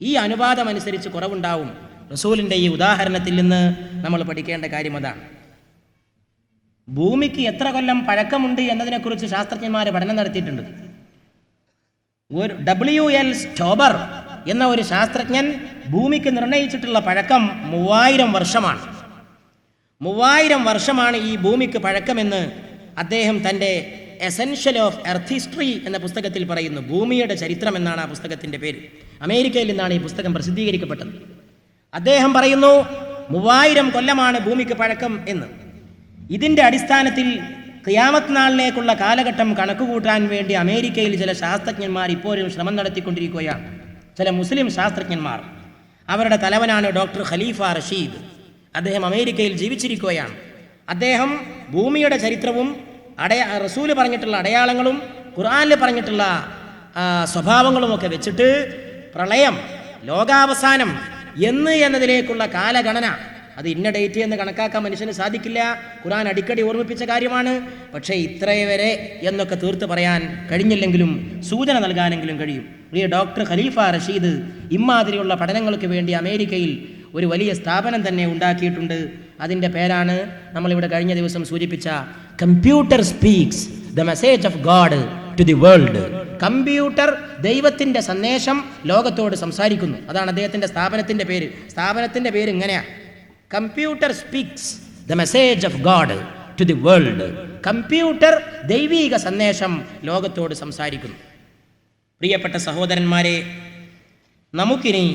ഈ അനുപാതം അനുസരിച്ച് കുറവുണ്ടാവും. റസൂലിൻ്റെ ഈ ഉദാഹരണത്തിൽ നിന്ന് നമ്മൾ പഠിക്കേണ്ട കാര്യം അതാണ്. ഭൂമിക്ക് എത്ര കൊല്ലം പഴക്കമുണ്ട് എന്നതിനെക്കുറിച്ച് ശാസ്ത്രജ്ഞന്മാർ പഠനം നടത്തിയിട്ടുണ്ട്. ഒരു WL സ്റ്റോബർ എന്ന ഒരു ശാസ്ത്രജ്ഞൻ ഭൂമിക്ക് നിർണയിച്ചിട്ടുള്ള പഴക്കം 3000 വർഷമാണ്. 3000 വർഷമാണ് ഈ ഭൂമിക്ക് പഴക്കമെന്ന് അദ്ദേഹം തൻ്റെ എസെൻഷ്യൽ ഓഫ് എർത്ത് ഹിസ്റ്ററി എന്ന പുസ്തകത്തിൽ പറയുന്നു. ഭൂമിയുടെ ചരിത്രം എന്നാണ് ആ പുസ്തകത്തിൻ്റെ പേര്. അമേരിക്കയിൽ നിന്നാണ് ഈ പുസ്തകം പ്രസിദ്ധീകരിക്കപ്പെട്ടത്. അദ്ദേഹം പറയുന്നു 3000 കൊല്ലമാണ് ഭൂമിക്ക് പഴക്കം എന്ന്. ഇതിൻ്റെ അടിസ്ഥാനത്തിൽ ഖിയാമത്ത് നാളിലേക്കുള്ള കാലഘട്ടം കണക്കുകൂട്ടാൻ വേണ്ടി അമേരിക്കയിൽ ചില ശാസ്ത്രജ്ഞന്മാർ ഇപ്പോഴും ശ്രമം നടത്തിക്കൊണ്ടിരിക്കുകയാണ്. ചില മുസ്ലിം ശാസ്ത്രജ്ഞന്മാർ. അവരുടെ തലവനാണ് ഡോക്ടർ ഖലീഫ റഷീദ്. അദ്ദേഹം അമേരിക്കയിൽ ജീവിച്ചിരിക്കുകയാണ്. അദ്ദേഹം ഭൂമിയുടെ ചരിത്രവും റസൂല് പറഞ്ഞിട്ടുള്ള അടയാളങ്ങളും ഖുർആനിൽ പറഞ്ഞിട്ടുള്ള സ്വഭാവങ്ങളുമൊക്കെ വെച്ചിട്ട് പ്രളയം, ലോകാവസാനം എന്നതിലേക്കുള്ള കാലഗണന, അത് ഇന്ന ഡേറ്റ് എന്ന് കണക്കാക്കാൻ മനുഷ്യന് സാധിക്കില്ല. ഖുർആൻ അടിക്കടി ഓർമ്മിപ്പിച്ച കാര്യമാണ്. പക്ഷേ ഇത്രവരെ എന്നൊക്കെ തീർത്ത് പറയാൻ കഴിഞ്ഞില്ലെങ്കിലും സൂചന നൽകാനെങ്കിലും കഴിയും. പ്രിയ ഡോക്ടർ ഖലീഫ റഷീദ് ഇമ്മാതിരിയുള്ള പഠനങ്ങൾക്ക് വേണ്ടി അമേരിക്കയിൽ ഒരു വലിയ സ്ഥാപനം തന്നെ ഉണ്ടാക്കിയിട്ടുണ്ട്. അതിൻ്റെ പേരാണ് നമ്മളിവിടെ കഴിഞ്ഞ ദിവസം സൂചിപ്പിച്ച computer speaks the message of God to the world. Computer ദൈവത്തിൻ്റെ സന്ദേശം ലോകത്തോട് സംസാരിക്കുന്നു. അതാണ് അദ്ദേഹത്തിൻ്റെ സ്ഥാപനത്തിൻ്റെ പേര്. സ്ഥാപനത്തിൻ്റെ പേര് ഇങ്ങനെയാണ്, computer speaks the message of God to the world. Computer ദൈവീക സന്ദേശം ലോകത്തോട് സംസാരിക്കുന്നു. പ്രിയപ്പെട്ട സഹോദരന്മാരെ, നമുക്കിനി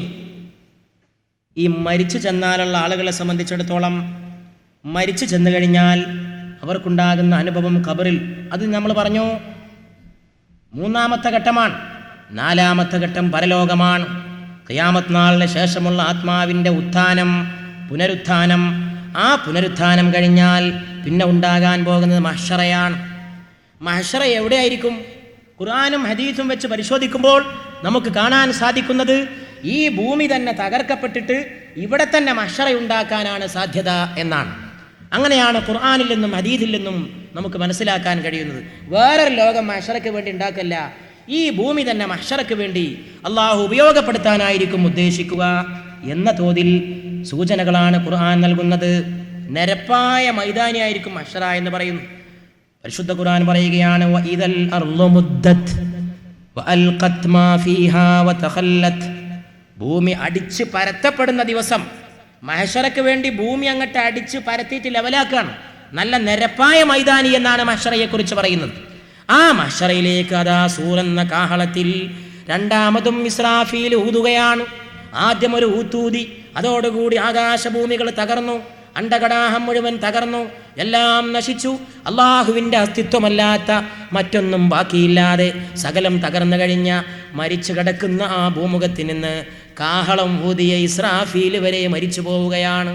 ഈ മരിച്ചു ചെന്നാലുള്ള ആളുകളെ സംബന്ധിച്ചിടത്തോളം മരിച്ചു ചെന്നു കഴിഞ്ഞാൽ അവർക്കുണ്ടാകുന്ന അനുഭവം ഖബറിൽ, അത് നമ്മൾ പറഞ്ഞു 3-ാമത്തെ ഘട്ടമാണ്. 4-ാമത്തെ ഘട്ടം പരലോകമാണ്. ഖിയാമത്ത് നാളിന് ശേഷമുള്ള ആത്മാവിൻ്റെ ഉത്ഥാനം, പുനരുത്ഥാനം. ആ പുനരുത്ഥാനം കഴിഞ്ഞാൽ പിന്നെ ഉണ്ടാകാൻ പോകുന്നത് മഹ്ശറയാണ്. മഹ്ശറ എവിടെയായിരിക്കും? ഖുർആനും ഹദീസും വെച്ച് പരിശോധിക്കുമ്പോൾ നമുക്ക് കാണാൻ സാധിക്കുന്നത് ഈ ഭൂമി തന്നെ തകർക്കപ്പെട്ടിട്ട് ഇവിടെ തന്നെ മഹ്ശറ ഉണ്ടാക്കാനാണ് സാധ്യത എന്നാണ്. അങ്ങനെയാണ് ഖുർആനിൽ നിന്നും ഹദീസിൽ നിന്നും നമുക്ക് മനസ്സിലാക്കാൻ കഴിയുന്നത്. വേറൊരു ലോകം മഹ്ശറയ്ക്ക് വേണ്ടി ഉണ്ടാക്കല്ല, ഈ ഭൂമി തന്നെ മഹ്ശറയ്ക്ക് വേണ്ടി അള്ളാഹു ഉപയോഗപ്പെടുത്താനായിരിക്കും ഉദ്ദേശിക്കുക എന്ന തോതിൽ സൂചനകളാണ് ഖുർആൻ നൽകുന്നത്. നിരപ്പായ മൈതാനിയായിരിക്കും മഹ്ശറ എന്ന് പറയുന്നു. പരിശുദ്ധ ഖുർആൻ പറയുകയാണ്, വഇദൽ അർളു മുദ്ദത് വഅൽഖത് മാ ഫീഹാ വതഖല്ലത്. ഭൂമി അടിച്ച് പരത്തപ്പെടുന്ന ദിവസം. മഹ്ശറയ്ക്ക് വേണ്ടി ഭൂമി അങ്ങോട്ട് അടിച്ച് പരത്തിയിട്ട് ലെവലാക്കാണ്. നല്ല നിരപ്പായ മൈതാനി എന്നാണ് മഹ്ശറയെക്കുറിച്ച് പറയുന്നത്. ആ മഹ്ശറയിലേക്ക് അതാ സൂറെന്ന കാഹളത്തിൽ രണ്ടാമതും ഇസ്രാഫീൽ ഊതുകയാണ്. ആദ്യം ഒരു ഊത്തൂതി, അതോടുകൂടി ആകാശഭൂമികൾ തകർന്നു, അണ്ടകടാഹം മുഴുവൻ തകർന്നു, എല്ലാം നശിച്ചു. അള്ളാഹുവിൻ്റെ അസ്തിത്വമല്ലാത്ത മറ്റൊന്നും ബാക്കിയില്ലാതെ സകലം തകർന്നു കഴിഞ്ഞ മരിച്ചു കിടക്കുന്ന ആ ഭൂമുഖത്തിൽ നിന്ന് കാഹളം ഊതിയ ഇസ്രാഫീൽ വരെ മരിച്ചു പോവുകയാണ്.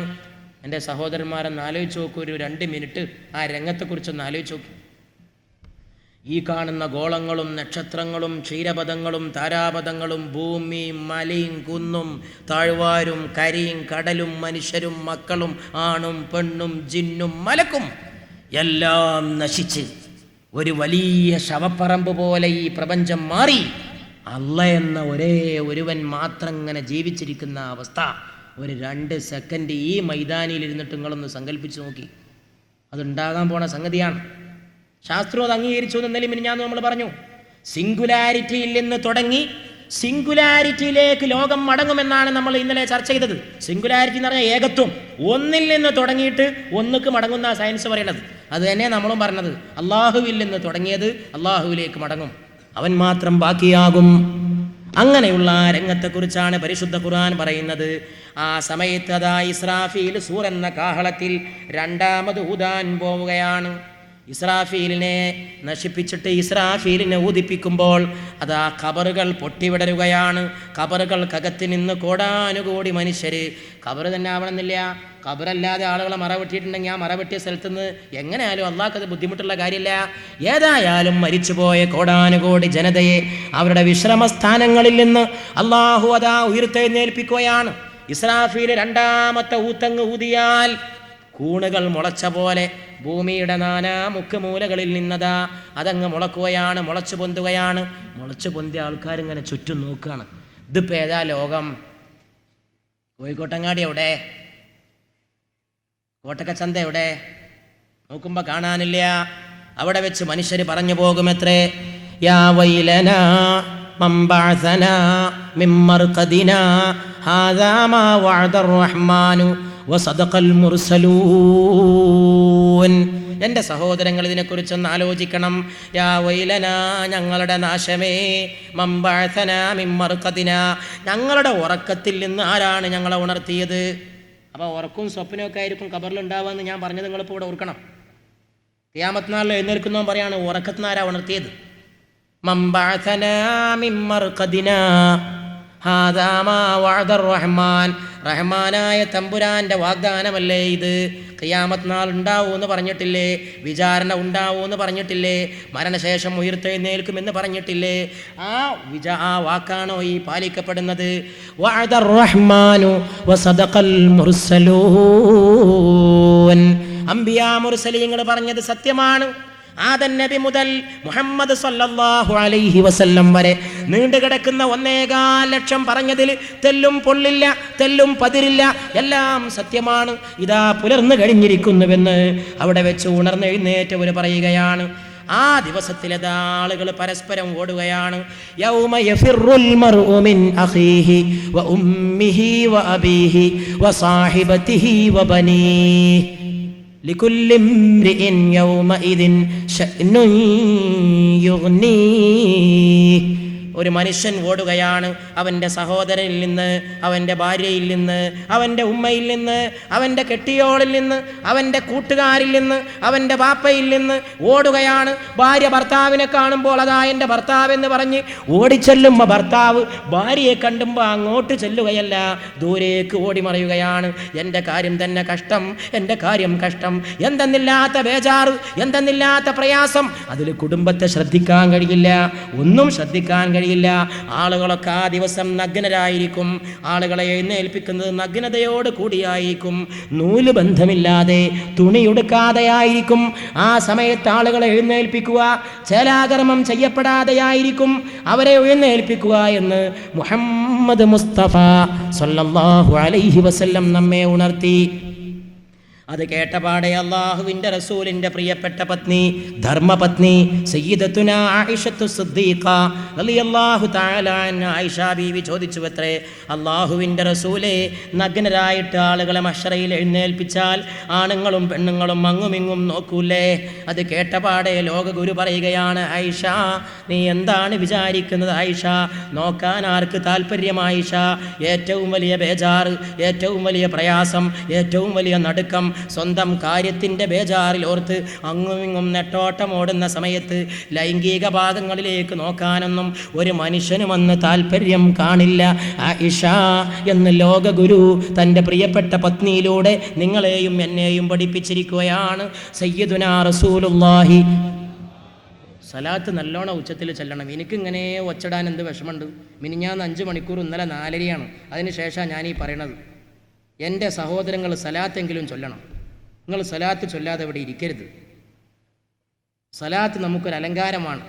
എൻ്റെ സഹോദരന്മാരെന്ന് ആലോചിച്ച് നോക്കൂ, ഒരു 2 മിനിറ്റ് ആ രംഗത്തെക്കുറിച്ചൊന്ന് ആലോചിച്ച് നോക്കൂ. ഈ കാണുന്ന ഗോളങ്ങളും നക്ഷത്രങ്ങളും ക്ഷീരപഥങ്ങളും താരാപഥങ്ങളും ഭൂമിയും മലയും കുന്നും താഴ്വാരും കരിയും കടലും മനുഷ്യരും മക്കളും ആണും പെണ്ണും ജിന്നും മലക്കും എല്ലാം നശിച്ച് ഒരു വലിയ ശവപ്പറമ്പ് പോലെ ഈ പ്രപഞ്ചം മാറി അല്ല എന്ന ഒരേ ഒരുവൻ മാത്രം ഇങ്ങനെ ജീവിച്ചിരിക്കുന്ന അവസ്ഥ. ഒരു 2 സെക്കൻഡ് ഈ മൈതാനിയിൽ ഇരുന്നിട്ട് നിങ്ങളൊന്ന് സങ്കല്പിച്ച് നോക്കി. അതുണ്ടാകാൻ പോണ സംഗതിയാണ്. ശാസ്ത്രം അത് അംഗീകരിച്ചു എന്ന് ഇന്നലെ മിനിഞ്ഞാന്ന് നമ്മൾ പറഞ്ഞു. സിംഗുലാരിറ്റിയിൽ നിന്ന് തുടങ്ങി സിംഗുലാരിറ്റിയിലേക്ക് ലോകം മടങ്ങുമെന്നാണ് നമ്മൾ ഇന്നലെ ചർച്ച ചെയ്തത്. സിംഗുലാരിറ്റി എന്ന് പറഞ്ഞാൽ ഏകത്വം. ഒന്നിൽ നിന്ന് തുടങ്ങിയിട്ട് ഒന്നുക്ക് മടങ്ങുന്ന സയൻസ് പറയണത്. അത് തന്നെ നമ്മളും പറഞ്ഞത്. അള്ളാഹുവിൽ നിന്ന് തുടങ്ങിയത് അള്ളാഹുവിലേക്ക് മടങ്ങും, അവൻ മാത്രം ബാക്കിയാകും. അങ്ങനെയുള്ള രംഗത്തെക്കുറിച്ചാണ് പരിശുദ്ധ ഖുർആൻ പറയുന്നത്. ആ സമയത്ത് അതാ ഇസ്രാഫീൽ സൂർ എന്ന കാഹളത്തിൽ രണ്ടാമത് ഊതാൻ പോവുകയാണ്. ഇസ്രാഫീലിനെ നശിപ്പിച്ചിട്ട് ഇസ്രാഫീലിനെ ഊതിപ്പിക്കുമ്പോൾ അതാ ഖബറുകൾ പൊട്ടിവിടരുകയാണ്. ഖബറുകൾക്കകത്ത് നിന്ന് കോടാനുകോടി മനുഷ്യർ. ഖബർ തന്നെ ആവണമെന്നില്ല, ഖബറല്ലാതെ ആളുകളെ മറവെട്ടിയിട്ടുണ്ടെങ്കിൽ ആ മറവെട്ടിയ സ്ഥലത്ത് നിന്ന് എങ്ങനെയായാലും അള്ളാഹ്ക്കത് ബുദ്ധിമുട്ടുള്ള കാര്യമില്ല. ഏതായാലും മരിച്ചുപോയ കോടാനുകോടി ജനതയെ അവരുടെ വിശ്രമസ്ഥാനങ്ങളിൽ നിന്ന് അള്ളാഹു അതാ ഉയർത്തെഴുന്നേൽപ്പിക്കുകയാണ്. ഇസ്രാഫീൽ രണ്ടാമത്തെ ഊത്തങ്ങ് ഊതിയാൽ കൂണുകൾ മുളച്ച പോലെ ഭൂമിയുടെ നാനാ മുക്കുമൂലകളിൽ നിന്നതാ അതങ്ങ് മുളക്കുകയാണ്, മുളച്ചു പൊന്തുകയാണ്. മുളച്ചു പൊന്തിയ ആൾക്കാരിങ്ങനെ ചുറ്റും നോക്കുകയാണ്. ഇതിപ്പോൾ ഏതാ ലോകം? കോഴിക്കോട്ടങ്ങാടി എവിടെ? കോട്ടക്കച്ചന്ത എവിടെ? നോക്കുമ്പോൾ കാണാനില്ല. അവിടെ വെച്ച് മനുഷ്യർ പറഞ്ഞു പോകുമത്രേ, യാ വൈലനാ മൻ ബഅസനാ മിൻ മർഖദിനാ ഹാദാ മാ വഅദർ റഹ്മാനു വസദഖൽ മുർസലൂൻ. എൻ്റെ സഹോദരങ്ങൾ, ഇതിനെക്കുറിച്ചൊന്ന് ആലോചിക്കണം. യാ വൈലനാ, ഞങ്ങളുടെ നാശമേ, മൻ ബഅസനാ മിൻ മർഖദിനാ, ഞങ്ങളുടെ ഉറക്കത്തിൽ നിന്ന് ആരാണ് ഞങ്ങളെ ഉണർത്തിയത്? അപ്പോൾ ഉറക്കവും സ്വപ്നമൊക്കെ ആയിരിക്കും ഖബറിലുണ്ടാവുമെന്ന് ഞാൻ പറഞ്ഞത് നിങ്ങളിപ്പോൾ ഇവിടെ ഓർക്കണം. ഖിയാമത്ത് നാളിൽ എഴുന്നേൽക്കുന്നവൻ പറയാണ്, ഉറക്കത്തിൽ ആരാ ഉണർത്തിയത്? മൻ ബഅസനാ മിൻ മർഖദിനാ ഹാദാ മാ വഅദർ റഹ്മാൻ, റഹ്മാനായ തമ്പുരാൻ്റെ വാഗ്ദാനമല്ലേ ഇത്? ഖിയാമത്ത് നാൾ ഉണ്ടാവൂന്ന് പറഞ്ഞിട്ടില്ലേ? വിചാരണ ഉണ്ടാവൂന്ന് പറഞ്ഞിട്ടില്ലേ? മരണശേഷം ഉയർത്തെഴുന്നേൽക്കുമെന്ന് പറഞ്ഞിട്ടില്ലേ? ആ വാക്കാണോ ഈ പാലിക്കപ്പെടുന്നത്? വഅദർ റഹ്മാനു വസദഖൽ മുർസലൂൻ. അംബിയാ മുർസലീങ്ങൾ പറഞ്ഞത് സത്യമാണ്. ആദം നബി മുതൽ മുഹമ്മദ് സല്ലല്ലാഹു അലൈഹി വസല്ലം വരെ നീണ്ടുകിടക്കുന്ന 1.25 ലക്ഷം പറഞ്ഞതിൽ തെല്ലും പൊള്ളില്ല, തെല്ലും പതിരില്ല, എല്ലാം സത്യമാണ്. ഇതാ പുലർന്നു കഴിഞ്ഞിരിക്കുന്നുവെന്ന് അവിടെ വെച്ച് ഉണർന്നെഴുന്നേറ്റവർ പറയുകയാണ്. ആ ദിവസത്തിലെ ആളുകൾ പരസ്പരം ഓടുകയാണ്. യൗമ യഫിറുൽ മർഉ മിൻ അഖീഹി വ ഉമ്മിഹി വ അബീഹി വ സാഹിബതിഹി വ ബനീഹി ലികുല്ലി ഇംറിഇൻ യൗമഇദിൻ ശഅ്നുൻ യുഗ്നീഹി. ഒരു മനുഷ്യൻ ഓടുകയാണ് അവൻ്റെ സഹോദരനിൽ നിന്ന്, അവൻ്റെ ഭാര്യയിൽ നിന്ന്, അവൻ്റെ ഉമ്മയിൽ നിന്ന്, അവൻ്റെ കെട്ടിയോളിൽ നിന്ന്, അവൻ്റെ കൂട്ടുകാരിൽ നിന്ന്, അവൻ്റെ ബാപ്പയിൽ നിന്ന് ഓടുകയാണ്. ഭാര്യ ഭർത്താവിനെ കാണുമ്പോൾ അതാ എൻ്റെ ഭർത്താവ് എന്ന് പറഞ്ഞ് ഓടിച്ചെല്ലുമ്പോൾ ഭർത്താവ് ഭാര്യയെ കണ്ടുമ്പോൾ അങ്ങോട്ട് ചെല്ലുകയല്ല, ദൂരേക്ക് ഓടിമറയുകയാണ്. എൻ്റെ കാര്യം തന്നെ കഷ്ടം, എൻ്റെ കാര്യം കഷ്ടം, എന്തെന്നില്ലാത്ത ബേജാറ്, എന്തെന്നില്ലാത്ത പ്രയാസം. അതിൽ കുടുംബത്തെ ശ്രദ്ധിക്കാൻ കഴിയില്ല, ഒന്നും ശ്രദ്ധിക്കാൻ കഴിയില്ല. ആളുകളൊക്കെ ആ ദിവസം നഗ്നരായിരിക്കും. ആളുകളെ എഴുന്നേൽപ്പിക്കുന്നത് നഗ്നതയോട് കൂടിയായിരിക്കും, നൂല് ബന്ധമില്ലാതെ, തുണിയുടുക്കാതെയായിരിക്കും. ആ സമയത്ത് ആളുകളെ എഴുന്നേൽപ്പിക്കുക ചേലാകർമ്മം ചെയ്യപ്പെടാതെയായിരിക്കും അവരെ എഴുന്നേൽപ്പിക്കുക എന്ന് മുഹമ്മദ് മുസ്തഫ സല്ലല്ലാഹു അലൈഹി വസല്ലം നമ്മെ ഉണർത്തി. അത് കേട്ടപാടെ അള്ളാഹുവിൻ്റെ റസൂലിൻ്റെ പ്രിയപ്പെട്ട പത്നി, ധർമ്മപത്നി സയ്യിദത്തുനാ ആയിഷത്തു സിദ്ദീഖ റളിയല്ലാഹു തആല അൻഹാ ആയിഷ ബീവി ചോദിച്ചുവത്രേ, അള്ളാഹുവിൻ്റെ റസൂലേ, നഗ്നരായിട്ട് ആളുകളെ മഹ്ശറയിൽ എഴുന്നേൽപ്പിച്ചാൽ ആണുങ്ങളും പെണ്ണുങ്ങളും അങ്ങുമിങ്ങും നോക്കൂലേ? അത് കേട്ടപാടെ ലോകഗുരു പറയുകയാണ്, ആയിഷ നീ എന്താണ് വിചാരിക്കുന്നത് ആയിഷ? നോക്കാൻ ആർക്ക് താല്പര്യം ആയിഷ? ഏറ്റവും വലിയ ബേജാറ്, ഏറ്റവും വലിയ പ്രയാസം, ഏറ്റവും വലിയ നടുക്കം സ്വന്തം കാര്യത്തിൻ്റെ ബേജാറിൽ ഓർത്ത് അങ്ങുമിങ്ങും നെട്ടോട്ടം ഓടുന്ന സമയത്ത് ലൈംഗിക ഭാഗങ്ങളിലേക്ക് നോക്കാനൊന്നും ഒരു മനുഷ്യനും അന്ന് താല്പര്യം കാണില്ല ആയിഷ എന്ന് ലോകഗുരു തൻ്റെ പ്രിയപ്പെട്ട പത്നിയിലൂടെ നിങ്ങളെയും എന്നെയും പഠിപ്പിച്ചിരിക്കുകയാണ്. സയ്യിദുനാ റസൂലുള്ളാഹി. സലാത്ത് നല്ലോണം ഉച്ചത്തിൽ ചെല്ലണം. എനിക്കിങ്ങനെ ഒച്ചടാൻ എന്ത് വിഷമമുണ്ട്? മിനിഞ്ഞാന്ന് 5 മണിക്കൂർ, ഇന്നലെ 4:30 അതിന് ശേഷമാണ് ഞാനീ പറയണത്. എൻ്റെ സഹോദരങ്ങൾ സലാത്തെങ്കിലും ചൊല്ലണം. നിങ്ങൾ സലാത്ത് ചൊല്ലാതെ ഇവിടെ ഇരിക്കരുത്. സലാത്ത് നമുക്കൊരു അലങ്കാരമാണ്.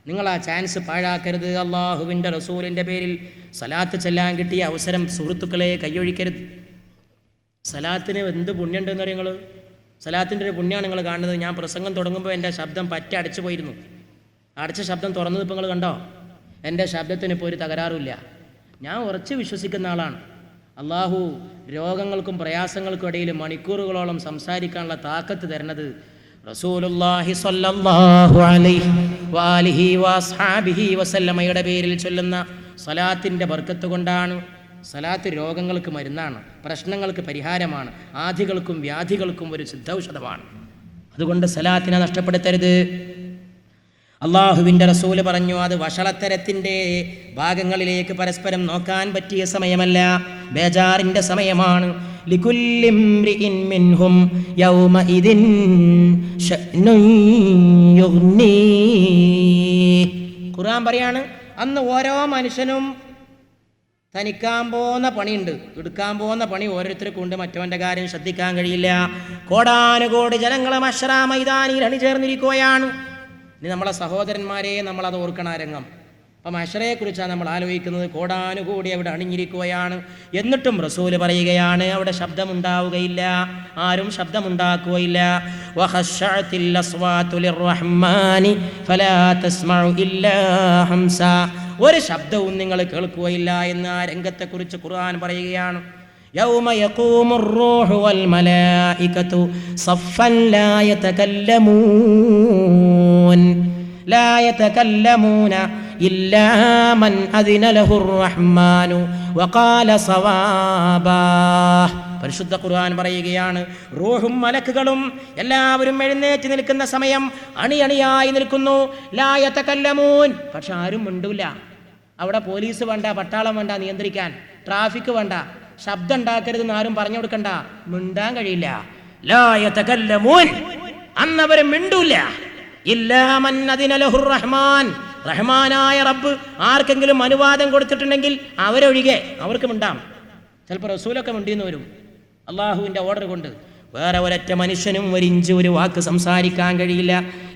നിങ്ങൾ ആ ചാൻസ് പാഴാക്കരുത്. അള്ളാഹുവിൻ്റെ റസൂലിൻ്റെ പേരിൽ സലാത്ത് ചെല്ലാൻ കിട്ടിയ അവസരം സുഹൃത്തുക്കളെ കൈയൊഴിക്കരുത്. സലാത്തിന് എന്ത് പുണ്യമുണ്ടെന്ന് പറയും നിങ്ങൾ. സലാത്തിൻ്റെ ഒരു പുണ്യമാണ് നിങ്ങൾ കാണുന്നത്. ഞാൻ പ്രസംഗം തുടങ്ങുമ്പോൾ എൻ്റെ ശബ്ദം പറ്റ അടച്ചു പോയിരുന്നു. അടച്ച ശബ്ദം തുറന്നത് ഇപ്പോൾ നിങ്ങൾ കണ്ടോ? എൻ്റെ ശബ്ദത്തിന് ഇപ്പോൾ ഒരു തകരാറുമില്ല. ഞാൻ ഉറച്ച് വിശ്വസിക്കുന്ന ആളാണ്. അള്ളാഹു രോഗങ്ങൾക്കും പ്രയാസങ്ങൾക്കും ഇടയിൽ മണിക്കൂറുകളോളം സംസാരിക്കാനുള്ള താക്കത്ത് തരുന്നത് റസൂലുള്ളാഹി സ്വല്ലല്ലാഹു അലൈഹി വആലിഹി വഅസ്ഹാബിഹി വസല്ലമയുടെ പേരിൽ ചൊല്ലുന്ന സലാത്തിൻ്റെ ബർക്കത്ത് കൊണ്ടാണ്. സലാത്ത് രോഗങ്ങൾക്ക് മരുന്നാണ്, പ്രശ്നങ്ങൾക്ക് പരിഹാരമാണ്, ആധികൾക്കും വ്യാധികൾക്കും ഒരു സിദ്ധൌഷധമാണ്. അതുകൊണ്ട് സലാത്തിനെ നഷ്ടപ്പെടുത്തരുത്. അള്ളാഹുവിൻ്റെ റസൂല് പറഞ്ഞു, അത് വഷളത്തരത്തിൻ്റെ ഭാഗങ്ങളിലേക്ക് പരസ്പരം നോക്കാൻ പറ്റിയ സമയമല്ല, ബേജാറിൻ്റെ സമയമാണ്. ലികുല്ലി ഇംറിഇൻ മിൻഹും യൗമഇദിൻ ശഅ്നുൻ യുഗ്നീ. ഖുർആൻ പറയാണ്, അന്ന് ഓരോ മനുഷ്യനും തനിക്കാൻ പോകുന്ന പണിയുണ്ട്, എടുക്കാൻ പോകുന്ന പണി ഓരോരുത്തർക്കും ഉണ്ട്. മറ്റവൻ്റെ കാര്യം ശ്രദ്ധിക്കാൻ കഴിയില്ല. കോടാനുകോടി ജനങ്ങളെ മഹ്ശറ മൈതാനിയിൽ അണിചേർന്നിരിക്കുകയാണ്. ഇനി നമ്മളെ സഹോദരന്മാരെ നമ്മളത് ഓർക്കണം. രംഗം അപ്പം മഹ്ശറയെക്കുറിച്ചാണ് നമ്മൾ ആലോചിക്കുന്നത്. കോടാനുകൂടി അവിടെ അണിഞ്ഞിരിക്കുകയാണ്. എന്നിട്ടും റസൂല് പറയുകയാണ് അവിടെ ശബ്ദമുണ്ടാവുകയില്ല, ആരും ശബ്ദമുണ്ടാക്കുകയില്ല. വഖശഅത്തിൽ അസ്വാതു ലിർറഹ്മാനി ഫലാ തസ്മഉ ഇല്ലാ ഹംസ. ഒരു ശബ്ദവും നിങ്ങൾ കേൾക്കുകയില്ല എന്ന് ആ രംഗത്തെക്കുറിച്ച് ഖുർആൻ പറയുകയാണ്. യൗമ യഖൂമുർ റൂഹു വൽ മലായികതു സഫ്ഫൻ ലാ യതകല്ലമൂൻ ലാ യതകല്ലമൂന ഇല്ലാ മൻ അദിന ലഹുർ റഹ്മാനു വഖാല സവാബാ. പരിശുദ്ധ ഖുർആൻ പറയുകയാണ്, റൂഹും മലക്കുകളും എല്ലാവരും എഴുന്നേറ്റ് നിൽക്കുന്ന സമയം അണിയണിയായി നിൽക്കുന്നു. ലാ യതകല്ലമൂൻ, പക്ഷെ ആരും മിണ്ടൂല. അവിടെ പോലീസ് വേണ്ട, പട്ടാളം വേണ്ട നിയന്ത്രിക്കാൻ, ട്രാഫിക് വേണ്ട, ശബ്ദം ഉണ്ടാക്കരുതെന്ന് ആരും പറഞ്ഞു കൊടുക്കണ്ട, മിണ്ടാൻ കഴിയില്ല. ലാ യതകല്ലമൂൻ, അന്നവരെ മിണ്ടൂല. ഇല്ലാ മൻ അദിന ലഹുർ റഹ്മാൻ, റഹ്മാനായ റബ്ബ് ആർക്കെങ്കിലും അനുവാദം കൊടുത്തിട്ടുണ്ടെങ്കിൽ അവരൊഴികെ അവർക്ക് മിണ്ടാം. ചിലപ്പോൾ റസൂലൊക്കെ മിണ്ടിയെന്ന് വരും അള്ളാഹുവിൻ്റെ ഓർഡർ കൊണ്ട്. വേറെ ഒരൊറ്റ മനുഷ്യനും ഒരു വാക്ക് സംസാരിക്കാൻ കഴിയില്ല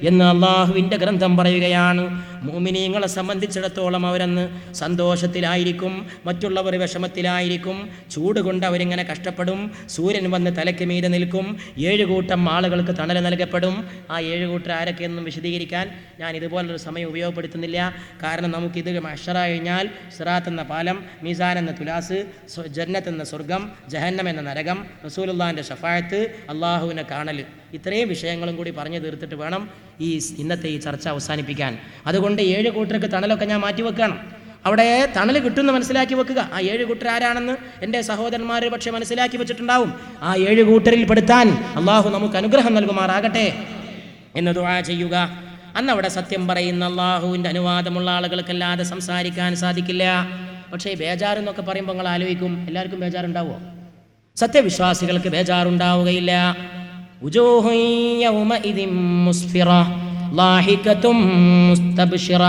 എന്ന് അള്ളാഹുവിൻ്റെ ഗ്രന്ഥം പറയുകയാണ്. മുഅ്മിനീങ്ങളെ സംബന്ധിച്ചിടത്തോളം അവരന്ന് സന്തോഷത്തിലായിരിക്കും, മറ്റുള്ളവർ വിഷമത്തിലായിരിക്കും. ചൂട് കൊണ്ട് അവരിങ്ങനെ കഷ്ടപ്പെടും. സൂര്യൻ വന്ന് തലയ്ക്ക് മീതെ നിൽക്കും. 7 കൂട്ടം ആളുകൾക്ക് തണൽ നൽകപ്പെടും. ആ 7 കൂട്ടർ ആരൊക്കെയെന്നും വിശദീകരിക്കാൻ ഞാൻ ഇതുപോലൊരു സമയം ഉപയോഗപ്പെടുത്തുന്നില്ല. കാരണം നമുക്കിത് മഹ്ശറ കഴിഞ്ഞാൽ സിറാത്ത് എന്ന പാലം, മീസാൻ എന്ന തുലാസ്, ജന്നത്ത് എന്ന സ്വർഗം, ജഹന്നം എന്ന നരകം, റസൂലുള്ളാഹിൻ്റെ ശഫാഅത്ത്, അള്ളാഹുവിനെ കാണൽ, ഇത്രയും വിഷയങ്ങളും കൂടി പറഞ്ഞു തീർത്തിട്ട് വേണം ഈ ഇന്നത്തെ ഈ ചർച്ച അവസാനിപ്പിക്കാൻ. അതുകൊണ്ട് 7 കൂട്ടർക്ക് തണലൊക്കെ ഞാൻ മാറ്റിവെക്കണം. അവിടെ തണൽ കിട്ടുമെന്ന് മനസ്സിലാക്കി വെക്കുക. ആ 7 കൂട്ടർ ആരാണെന്ന് എൻ്റെ സഹോദരന്മാർ പക്ഷെ മനസ്സിലാക്കി വെച്ചിട്ടുണ്ടാവും. ആ 7 കൂട്ടരിൽ പെടുത്താൻ അള്ളാഹു നമുക്ക് അനുഗ്രഹം നൽകുമാറാകട്ടെ എന്ന് ദുആ ചെയ്യുക. അന്ന് അവിടെ സത്യം പറയുന്ന അള്ളാഹുവിൻ്റെ അനുവാദമുള്ള ആളുകൾക്കല്ലാതെ സംസാരിക്കാൻ സാധിക്കില്ല. പക്ഷേ ബേജാറെന്നൊക്കെ പറയുമ്പോൾ നിങ്ങൾ ആലോചിക്കും, എല്ലാവർക്കും ബേജാറുണ്ടാവുമോ? സത്യവിശ്വാസികൾക്ക് ബേജാറുണ്ടാവുകയില്ല. വുജൂഹുൻ യൗമഇദിൻ മുസ്ഫിറ ളാഹികതും മുസ്തബ്ശിറ.